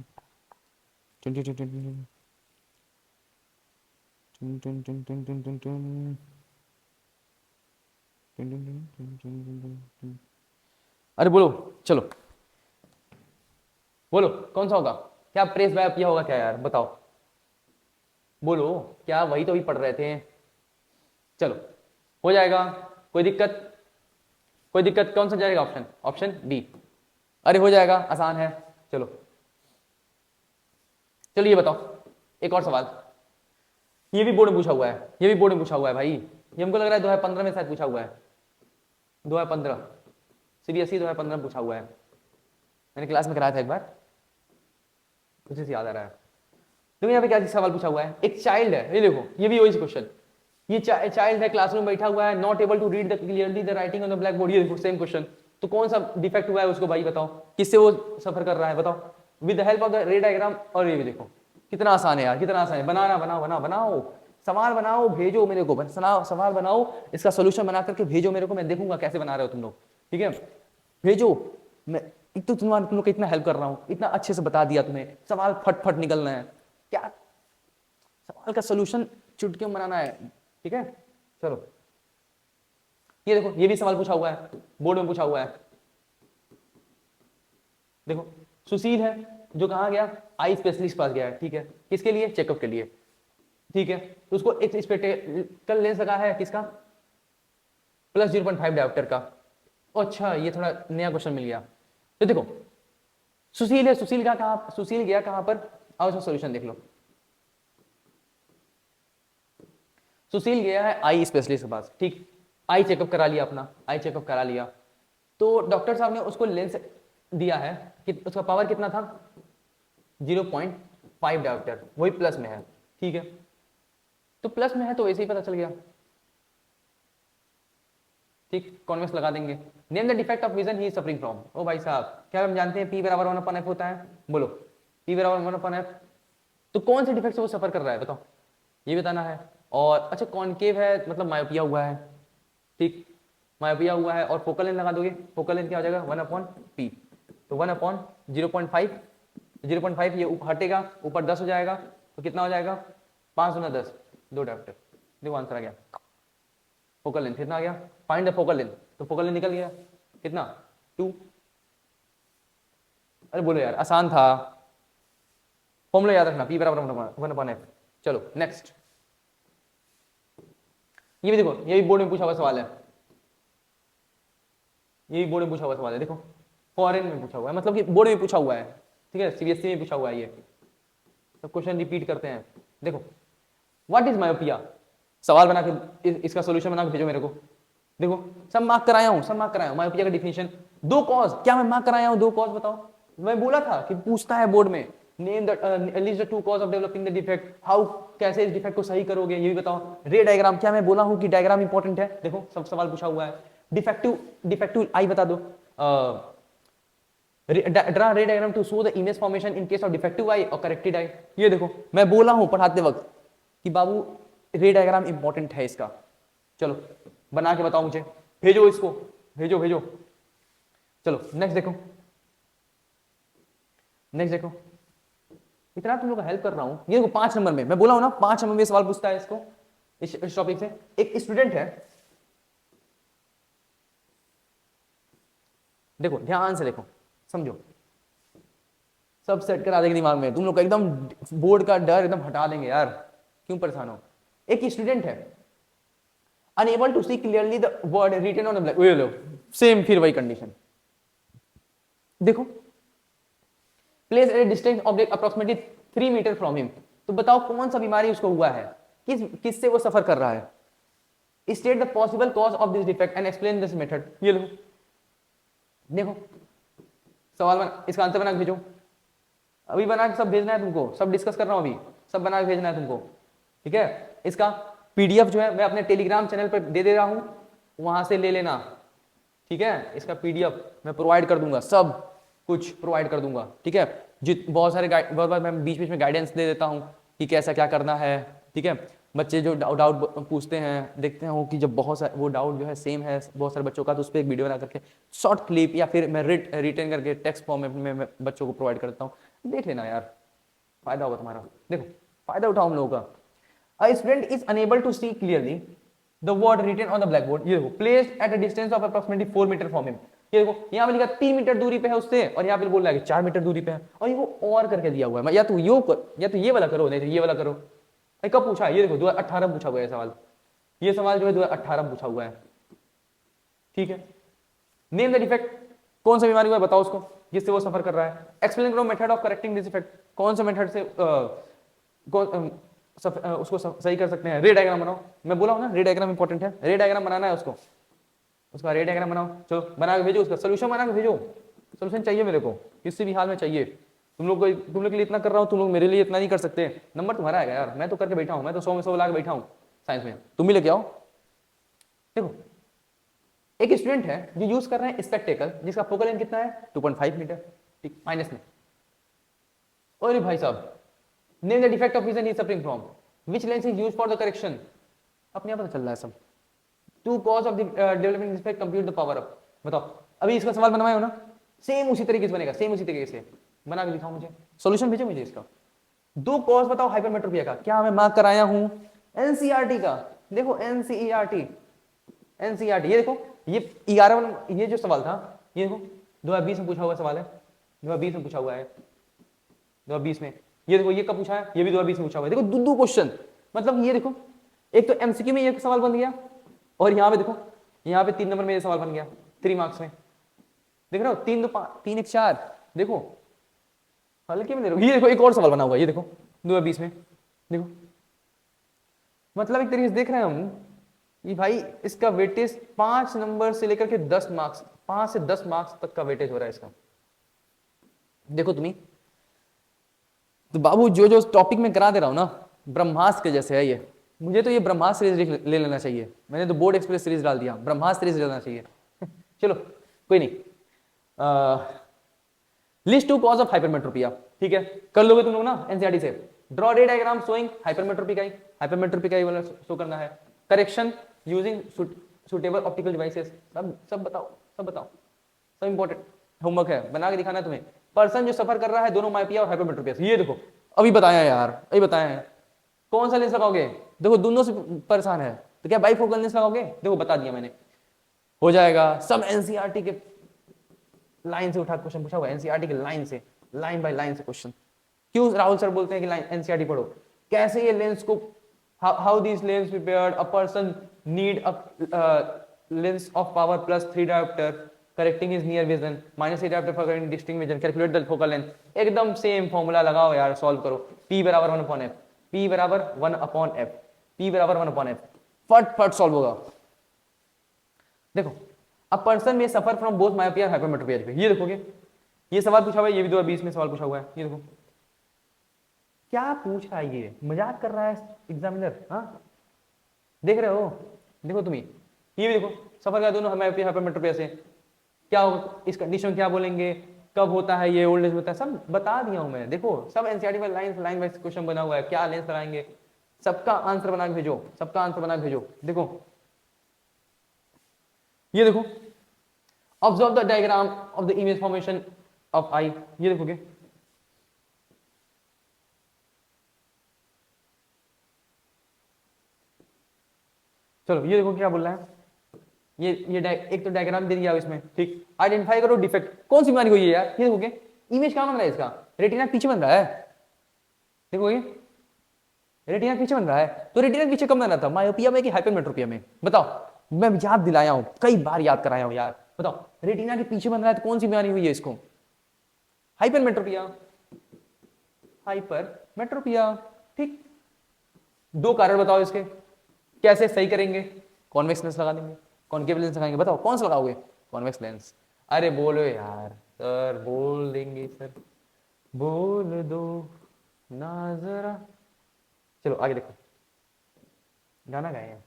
टुन टुन टुन टुन टुन टुन टुन टुन टुन टुन, अरे बोलो, चलो बोलो कौन सा होगा, क्या प्रेस बाय किया होगा क्या यार, बताओ, बोलो, क्या वही तो भी पढ़ रहे थे, चलो हो जाएगा, कोई दिक्कत, कोई दिक्कत, कौन सा जाएगा ऑप्शन, ऑप्शन डी, अरे हो जाएगा, आसान है, चलो चलो ये बताओ, एक और सवाल, ये भी बोर्ड में पूछा हुआ है, ये भी बोर्ड में पूछा हुआ है भाई, ये हमको लग रहा है 2015 में शायद पूछा हुआ है, 2015 सीबीएसई 2015 में पूछा हुआ है, मैंने क्लास में कराया था एक बार, उसी से याद आ रहा है। तो यहाँ पे क्या सवाल पूछा हुआ है, एक चाइल्ड है, ये देखो, ये भी वही क्वेश्चन, ये चाइल्ड है, क्लासरूम में बैठा हुआ है, not able to read the clearly the writing on the black board, ये देखो सेम क्वेश्चन, तो कौन सा डिफेक्ट हुआ है उसको भाई बताओ, किससे वो सफर कर रहा है बताओ, with the help of the रे डायग्राम, और ये भी देखो कितना आसान है यार, कितना आसान है, बनाना, बनाओ बनाओ बनाओ, सवाल बनाओ, भेजो मेरे को, सवाल बनाओ, इसका सोल्यूशन बना करके भेजो मेरे को, मैं देखूंगा कैसे बना रहे हो तुम लोग, ठीक है, भेजो, मैं एक तो तुम लोग को इतना हेल्प कर रहा हूँ, इतना अच्छे से बता दिया तुम्हें, सवाल फट फट निकलना है, क्या सवाल का सोल्यूशन चुटकियों बनाना है, ठीक है, चलो ये देखो, ये भी सवाल पूछा हुआ है, बोर्ड में पूछा हुआ है। देखो सुशील है जो कहाँ गया, आई स्पेशलिस्ट पास गया है, ठीक है, किसके लिए, चेकअप के लिए, ठीक है। तो उसको एक स्पेक्टिकल लेंस लगा है किसका, प्लस 0.5 डायोप्टर का। अच्छा ये थोड़ा नया क्वेश्चन मिल गया। तो देखो सुशील है, सुशील का कहाँ, सुशील गया कहाँ पर, आओ इसका सॉल्यूशन देख लो। सुशील गया है आई स्पेशलिस्ट के पास, ठीक, आई चेकअप करा लिया अपना, आई चेकअप करा लिया। तो डॉक्टर साहब ने उसको लेंस दिया है कि उसका पावर कितना था, 0.5 डायोप्टर, वही प्लस में है, ठीक है। तो प्लस में है तो वैसे ही पता चल गया, ठीक, कॉन्वेक्स लगा देंगे। Name the defect of vision he is suffering from. ओ भाई साहब, क्या हम जानते हैं P बराबर 1/f होता है, बोलो P बराबर 1/f। तो कौन से डिफेक्ट से वो सफर कर रहा है बताओ, ये बताना है। और अच्छा कॉनकेव है मतलब मायोपिया हुआ है, ठीक, मायोपिया हुआ है, और फोकल लेंथ लगा दोगे, फोकल लेंथ क्या हो जाएगा 1/P, तो 1/0.5, 0.5 ये हटेगा, ऊपर 10 हो जाएगा, तो कितना हो जाएगा 5 गुना 10, 2 डायोप्टर। देखो आंसर आ गया, फोकल लेंथ कितना आ गया, फाइंड द फोकल लेंथ, तो फोकल लेंथ निकल गया कितना 2। अरे बोलो यार आसान था, फॉर्मूला याद रखना, P बराबर 1/f। चलो नेक्स्ट, ये भी देखो, ये भी बोर्ड में पूछा हुआ सवाल है, ये भी बोर्ड में पूछा हुआ सवाल है, देखो फॉरेन में पूछा हुआ है, मतलब कि बोर्ड में पूछा हुआ है, ठीक है, CBSE में पूछा हुआ है, ये सब क्वेश्चन रिपीट करते हैं। देखो व्हाट इज मायोपिया, सवाल बना के इसका सॉल्यूशन बना के भेजो मेरे को। देखो सब मार्क कराया हूं, सब मार्क कराया हूं, मायोपिया का डिफिनेशन, 2 कॉज, क्या मैं मार्क कराया हूं 2 कॉज बताओ, मैं बोला था कि पूछता है बोर्ड में, name the list the 2 cause of developing the defect, how, कैसे इस डिफेक्ट को सही करोगे ये भी बताओ। रे डायग्राम, क्या मैं बोला हूं कि डायग्राम इंपॉर्टेंट है, देखो सब सवाल पूछा हुआ है। डिफेक्टिव आई बता दो, draw ray diagram to show the image formation in case of defective eye और करेक्टेड आई। ये देखो मैं बोला हूं पढ़ाते वक्त कि बाबू रे डायग्राम इंपॉर्टेंट है इसका, चलो बना के बताओ मुझे, भेजो इसको, भेजो भेजो। चलो नेक्स्ट देखो, नेक्स्ट देखो, इतना तुम लोग हेल्प कर रहा हूं। ये देखो 5 नंबर में मैं बोला हूं ना, 5 नंबर में सवाल पूछता है इसको, इस टॉपिक से। एक स्टूडेंट है, देखो ध्यान से देखो, समझो, सब सेट करा देंगे दिमाग में, तुम लोग का एकदम बोर्ड का डर एकदम हटा देंगे यार, क्यों परेशान हो। एक स्टूडेंट है unable to see clearly the word written on the black, लो सेम फिर वही कंडीशन, देखो place at distance object approximately 3 metre from him. तो बताओ कौन सा बीमारी उसको हुआ है, किससे वो सफर कर रहा है। State the possible cause of this defect and explain this method. ये लो देखो सवाल बना, इसका आंसर बना के भेजो, अभी बना के सब भेजना है तुमको, सब डिस्कस कर रहा हूं अभी, सब बना के भेजना है तुमको, ठीक है। इसका PDF जो है मैं अपने टेलीग्राम चैनल पर दे रहा हूं, वहां से ले लेना, ठीक है। इसका PDF मैं प्रोवाइड कर दूंगा, सब कुछ प्रोवाइड कर दूंगा, ठीक है। बहुत सारे बहुत बार मैं बीच बीच में गाइडेंस दे देता हूँ कि कैसा क्या करना है, ठीक है। बच्चे जो डाउट पूछते हैं, देखते हो कि जब बहुत सारे वो डाउट जो है सेम है बहुत सारे बच्चों का, तो उस पर एक वीडियो बना करके शॉर्ट क्लिप या फिर मैं रिटर्न करके टेक्स्ट फॉर्म में मैं बच्चों को प्रोवाइड करता हूँ, देख लेना यार, फायदा होगा तुम्हारा। देखो फायदा उठाओ हम लोगों का। A student is unable to see clearly the word written on the blackboard. ये देखो placed at a distance of approximately 4 metre from him. ये देखो यहाँ पे लिखा 3 मीटर दूरी पे है उससे, और यहाँ पे बोल रहा है कि 4 मीटर दूरी पे है, और ये वो और करके दिया हुआ है, या तो यो कर, या तो ये वाला करो, नहीं तो ये वाला करो। कब पूछा, ये देखो 2018 पूछा हुआ है सवाल, ये सवाल जो है 2018 पूछा हुआ है, ठीक है। नेम द डिफेक्ट, कौन सा बीमारी हुआ है बताओ उसको जिससे वो सफर कर रहा है। एक्सप्लेन करो method of correcting this effect, कौन सा मेथड से उसको सही कर सकते हैं। रे डायग्राम बनाओ, मैं बोला हूं ना रे डायग्राम इंपॉर्टेंट है, रे डायग्राम बनाना है उसको, उसका रे डायग्राम बनाओ, चलो बना के भेजो, उसका सोल्यूशन बना के भेजो। सोल्यूशन चाहिए मेरे को, किसी भी हाल में चाहिए। तुम लोग के लिए इतना कर रहा हूँ, तुम लोग मेरे लिए इतना नहीं कर सकते। नंबर तुम्हारा आएगा यार, मैं तो करके बैठा हूँ, मैं तो 100 में 100 ला के बैठा हूँ साइंस में, तुम भी लेके आओ। देखो एक स्टूडेंट है जो यूज कर रहे हैं स्पेक्टेकल, जिसका फोकल लेंथ कितना है 2.5 मीटर, ठीक, माइनस में। और भाई साहब name the defect of vision he is suffering from, which lens is used for the correction, अपने आप पता चल रहा है सब। 2 cause of the developing defect, compute the power up. बताओ अभी इसका सवाल बनवाया हो ना, सेम उसी तरीके से बनेगा, सेम उसी तरीके से बना के दिखाओ मुझे, सॉल्यूशन भेजो मुझे इसका। 2 कॉज बताओ हाइपरमेट्रोपिया का, क्या मैं मार्क कराया हूं एनसीईआरटी का, देखो एनसीईआरटी एनसीईआरटी, ये देखो, ये 11 वाला ये जो सवाल था, ये देखो 2020 में पूछा हुआ सवाल है, 2020 में पूछा हुआ है, 2020 में। ये देखो ये कब पूछा है, ये भी 2020 में पूछा हुआ है। देखो दो क्वेश्चन, मतलब ये देखो एक तो एमसीक्यू में ये सवाल बन गया, और यहाँ पे देखो, यहाँ पे 3 नंबर में ये सवाल बन गया 3 मार्क्स में। देख रहे हो, 3 2 5 3 1 4, देखो हल्के में ले रहे हो। ये देखो एक और सवाल बना हुआ है, ये देखो 2020 में, देखो मतलब एक तरीके से देख रहे हैं हम कि भाई इसका वेटेज 5 नंबर से लेकर के 10 मार्क्स, 5 से 10 मार्क्स तक का वेटेज हो रहा है इसका। देखो तुम्हें तो बाबू जो जो टॉपिक में करा दे रहा हूं ना, ब्रह्मास्त्र के जैसे है ये। मुझे तो ये ब्रह्मास्त्र सीरीज ले लेना चाहिए, मैंने तो बोर्ड एक्सप्रेस सीरीज डाल दिया, ब्रह्मास्त्र सीरीज लेना चाहिए। चलो कोई नहीं। List two cause of hypermetropia, ठीक है, कर लोगे तुम लोग ना एनसीईआरटी से। ड्रॉ रे डायग्राम शोइंग हाइपरमेट्रोपिकाई, हाइपरमेट्रोपिकाई वाला शो करना है। Correction using suitable optical devices, सब बताओ, सब बताओ, सब इंपॉर्टेंट होमवर्क है, बना के दिखाना है तुम्हें। पर्सन जो सफर कर रहा है दोनों मायोपिया और हाइपरमेट्रोपिया से, ये देखो अभी बताया यार, अभी बताया है। कौन सा लेंस लगाओगे, देखो दोनों से परेशान है तो क्या बाइफोकल लेंस लगाओगे, देखो बता दिया मैंने, हो जाएगा। सब एनसीईआरटी के लाइन से उठा क्वेश्चन पूछा हुआ है, एनसीईआरटी के लाइन से, लाइन बाय लाइन से क्वेश्चन। क्यों राहुल सर बोलते हैं कि लाइन एनसीईआरटी पढ़ो, कैसे ये लेंस को, how this lens prepared, a person need a lens of power +3 dioptre, correcting his near vision, -3 dioptre for correcting distinct vision, calculate the focal length. एकदम सेम फॉर्मूला लगाओ यार, सॉल्व करो। P बराबर 1/f, P बराबर 1/f, P बराबर 1/f, फट फट solve होगा। देखो अ पर्सन में सफर फ्रॉम बोथ मायोपिया और हाइपरमेट्रोपिया, ये देखोगे ये सवाल पूछा हुआ है, ये भी 2020 में सवाल पूछा हुआ है। ये देखो क्या पूछ रहा है, ये मजाक कर रहा है एग्जामिनर, हाँ देख रहे हो, देखो तुम्हें ये भी देखो सफर का दोनों मायोपिया हाइपरमेट्रोपिया से, क्या होगा इस कंडीशन क्या बोलेंगे, कब होता है ये, ओल्ड एज होता है, सब बता दिया हूं मैं। देखो सब एनसीईआरटी में लाइन वाइज क्वेश्चन बना हुआ है, क्या लेंस लगाएंगे, सबका आंसर बना के भेजो, सबका आंसर बना के भेजो। देखो ये देखो, observe the diagram of the image formation of eye, ये देखोगे चलो ये देखो क्या बोल रहा है, ये एक तो डायग्राम दे दिया इसमें, ठीक। आइडेंटिफाई करो डिफेक्ट, कौन सी बीमारी हुई है यार, ये देखोगे इमेज कहां बन रहा है इसका, रेटिना पीछे बन रहा है, देखोगे रेटिना पीछे बन रहा है, तो रेटिना पीछे कब बन रहा था, मायोपिया में कि हाइपरमेट्रोपिया में, बताओ। मैं याद दिलाया हूं, कई बार याद कराया हूं यार, बताओ रेटिना के पीछे बन रहा है तो कौन सी बीमारी हुई है इसको, हाइपरमेट्रोपिया, हाइपरमेट्रोपिया, ठीक। 2 कारण बताओ इसके, कैसे सही करेंगे, कॉन्वेक्स लेंस लगा देंगे, कॉनकेव लेंस लगाएंगे, बताओ कौन सा लगाओगे, कॉन्वेक्स लेंस। अरे बोलो यार सर, बोल देंगे सर, बोल दो ना जरा। चलो आगे देखो, गाना गाए हैं,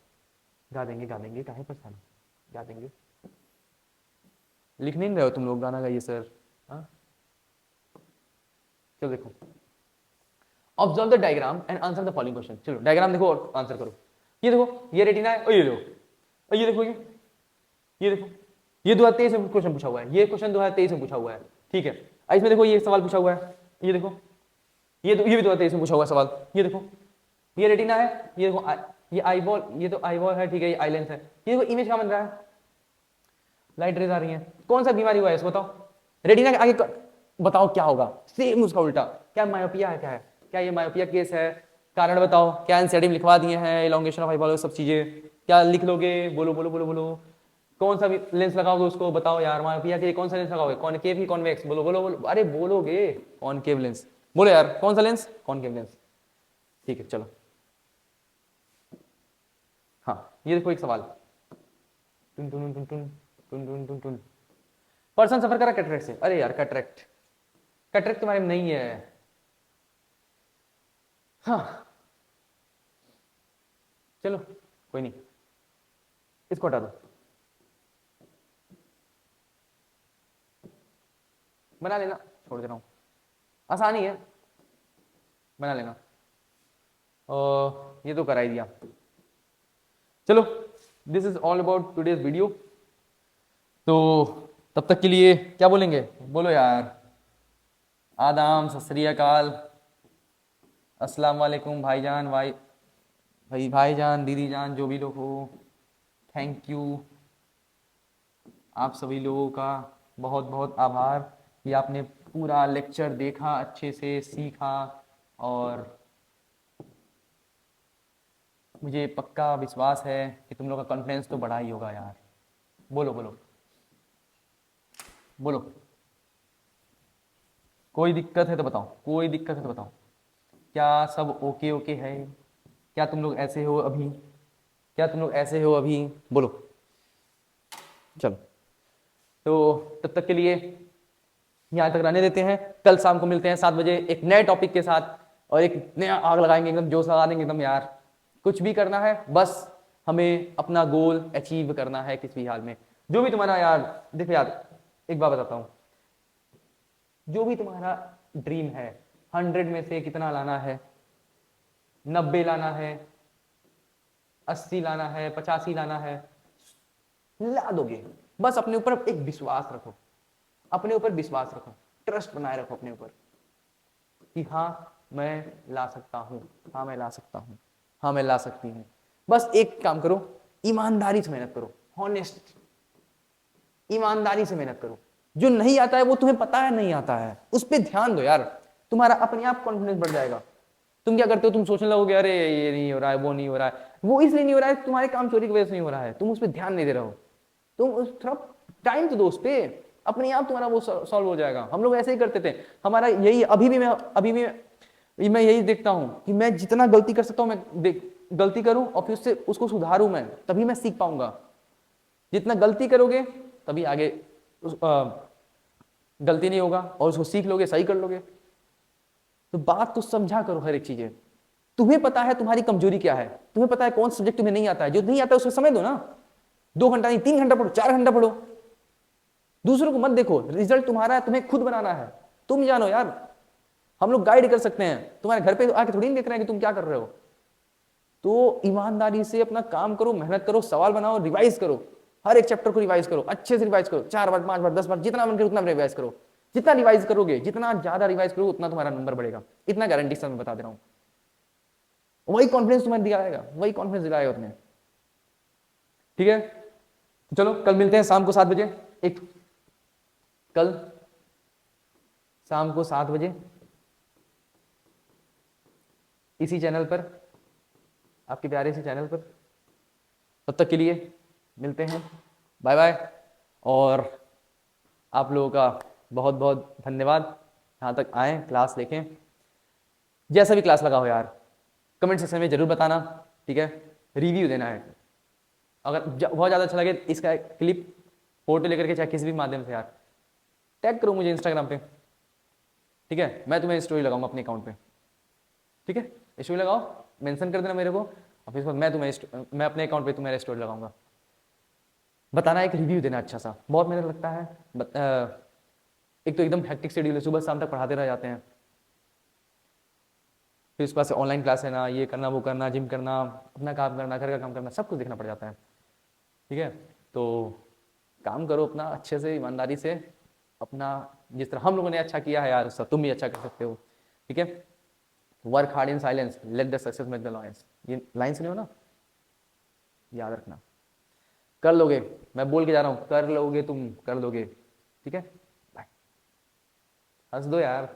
गा देंगे काहे परेशान, गा देंगे। लिख नहीं रहे हो तुम लोग, गाना गाइए सर, हाँ चलो देखो, observe the diagram and answer the following question. चलो डायग्राम देखो और आंसर करो। ये देखो ये रेटिना है, ये देखो, ये देखो, ये देखो, ये 2023 में क्वेश्चन पूछा हुआ है, ये क्वेश्चन 2023 में पूछा हुआ है, ठीक है। इसमें देखो ये सवाल पूछा हुआ है, ये देखो ये भी 2023 में पूछा हुआ सवाल, ये देखो ये रेटिना है, ये देखो ये आई बॉल, ये तो आई बॉल है, ठीक है, ये आई लेंस है, ये देखो इमेज कहां बन रहा है, लाइट रेज आ रही है, कौन सा बीमारी हुआ है इसको बताओ, रेटिना के आगे बताओ क्या होगा, सेम उसका उल्टा, क्या मायोपिया है, क्या ये मायोपिया केस है, कारण बताओ, क्या एनसीईआरटी में लिखवा दिए हैं, इलॉन्गेशन ऑफ आईबॉल, सब चीजें क्या लिख लोगे, बोलो बोलो बोलो बोलो, कौन सा भी लेंस लगाओगे उसको बताओ यार, मायोपिया के कौन सा लेंस लगाओगे, कॉनकेव की कॉन्वेक्स, बोलो बोलो बोलो, अरे बोलोगे कॉनकेव लेंस, बोलो यार कौन सा लेंस, कॉनकेव लेंस, ठीक है। चलो हाँ ये देखो एक सवाल, टुन टुन टुन टुन टुन टुन टुन टुन, पर्सन सफर करा कैटरेक्ट से, अरे यार कैटरेक्ट, कैटरेक्ट तुम्हारे में नहीं है, हाँ चलो कोई नहीं, इसको हटा दो, बना लेना, छोड़ दे रहा हूं, आसानी है, बना लेना, ये तो करा ही दिया। चलो this is all about today's video, तो तब तक के लिए क्या बोलेंगे, बोलो यार, आदाम, सत श्री अकाल, अस्सलाम वालेकुम भाईजान, भाईजान, दीदी जान, जो भी लोग हो, थैंक यू आप सभी लोगों का, बहुत बहुत आभार कि आपने पूरा लेक्चर देखा, अच्छे से सीखा, और मुझे पक्का विश्वास है कि तुम लोग का कॉन्फिडेंस तो बढ़ा ही होगा यार। बोलो बोलो बोलो, कोई दिक्कत है तो बताओ, कोई दिक्कत है तो बताओ। क्या सब ओके ओके है? क्या तुम लोग ऐसे हो अभी? क्या तुम लोग ऐसे हो अभी? बोलो। चलो, तो तब तक के लिए यहाँ तक रहने देते हैं। कल शाम को मिलते हैं 7 बजे एक नए टॉपिक के साथ, और एक नया आग लगाएंगे, एकदम जोश लगा देंगे एकदम यार। कुछ भी करना है, बस हमें अपना गोल अचीव करना है किसी भी हाल में। जो भी तुम्हारा यार, देखो यार, एक बात बताता हूँ, जो भी तुम्हारा ड्रीम है, 100 में से कितना लाना है? 90 लाना है, 80 लाना है, 85 लाना है, ला दोगे। बस अपने ऊपर एक विश्वास रखो, अपने ऊपर विश्वास रखो, ट्रस्ट बनाए रखो अपने ऊपर कि हाँ मैं ला सकता हूँ, हाँ मैं ला सकता हूँ, हाँ मैं ला सकती हूँ। बस एक काम करो, ईमानदारी से मेहनत करो, हॉनेस्ट, ईमानदारी से मेहनत करो। जो नहीं आता है वो तुम्हें पता है नहीं आता है, उस पर ध्यान दो यार, तुम्हारा अपने आप कॉन्फिडेंस बढ़ जाएगा। तुम क्या करते हो, तुम सोचने लगोगे अरे ये नहीं हो रहा है, वो नहीं हो रहा है, वो इसलिए नहीं हो रहा है तुम्हारे काम चोरी की वजह से नहीं हो रहा है, तुम उस पर ध्यान नहीं दे रहे हो। तुम उस थोड़ा टाइम तो दो उस पे, अपने आप तुम्हारा वो सॉल्व हो जाएगा। हम लोग ऐसे ही करते थे, हमारा यही अभी भी मैं यही देखता हूं कि मैं जितना गलती कर सकता हूं मैं गलती करूं, और फिर उससे उसको सुधारूं, मैं तभी मैं सीख पाऊंगा। जितना गलती करोगे तभी आगे गलती नहीं होगा, और उसको सीख लोगे, सही कर लोगे। तो बात को समझा करो, हर एक चीजें तुम्हें पता है तुम्हारी कमजोरी क्या है, तुम्हें पता है कौन सब्जेक्ट तुम्हें नहीं आता है, जो नहीं आता है उसको समय दो ना। 2 घंटा नहीं, 3 घंटा पढ़ो, 4 घंटा पढ़ो। दूसरों को मत देखो, रिजल्ट तुम्हारा है, तुम्हें खुद बनाना है। तुम जानो यार, हम लोग गाइड कर सकते हैं, तुम्हारे घर पे तो आके थोड़ी नहीं देख रहे हैं कि तुम क्या कर रहे हो। तो ईमानदारी से अपना काम करो, मेहनत करो, सवाल बनाओ, रिवाइज करो, हर एक चैप्टर को रिवाइज करो, अच्छे से रिवाइज करो, 4 बार 5 बार 10 बार, जितना मन करे उतना रिवाइज करो। जितना रिवाइज करोगे, जितना ज्यादा रिवाइज करोगे, उतना तुम्हारा नंबर बढ़ेगा, इतना गारंटी से मैं बता दे रहा हूँ। वही कॉन्फिडेंस तुम्हें दिलाएगा, वही कॉन्फिडेंस दिलाएगा तुम्हें। ठीक है, चलो कल मिलते हैं शाम को 7 बजे। एक कल शाम को 7 बजे इसी चैनल पर, आपके प्यारे से चैनल पर। तब तक के लिए मिलते हैं, बाय बाय। और आप लोगों का बहुत बहुत धन्यवाद, यहाँ तक आए, क्लास देखें। जैसा भी क्लास लगा हो यार, कमेंट सेक्शन में जरूर बताना, ठीक है? रिव्यू देना है। अगर बहुत ज़्यादा अच्छा लगे इसका क्लिप फोटो लेकर के, चाहे किसी भी माध्यम से यार, टैग करो मुझे इंस्टाग्राम पे, ठीक है? मैं तुम्हें स्टोरी लगाऊंगा अपने अकाउंट पे, ठीक है? स्टोरी लगाओ, मेंशन कर देना मेरे को, और फिर मैं अपने अकाउंट पे तुम्हारे स्टोरी लगाऊंगा। बताना, एक रिव्यू देना अच्छा सा, बहुत मेहनत लगता है। एक तो एकदम हेक्टिक शेड्यूल है, सुबह शाम तक पढ़ाते रह जाते हैं, फिर उसके बाद से ऑनलाइन क्लास है ना, ये करना वो करना, जिम करना, अपना काम करना, घर का काम करना, सब कुछ देखना पड़ जाता है, ठीक है? तो काम करो अपना अच्छे से, ईमानदारी से, अपना जिस तरह हम लोगों ने अच्छा किया है यार, सब तुम भी अच्छा कर सकते हो, ठीक है? Work hard in silence, let the success make the lions, ये लाइन सुने हो ना, याद रखना। कर लोगे, मैं बोल के जा रहा हूँ, कर लोगे, तुम कर लोगे, ठीक है? बाय। हंस दो यार।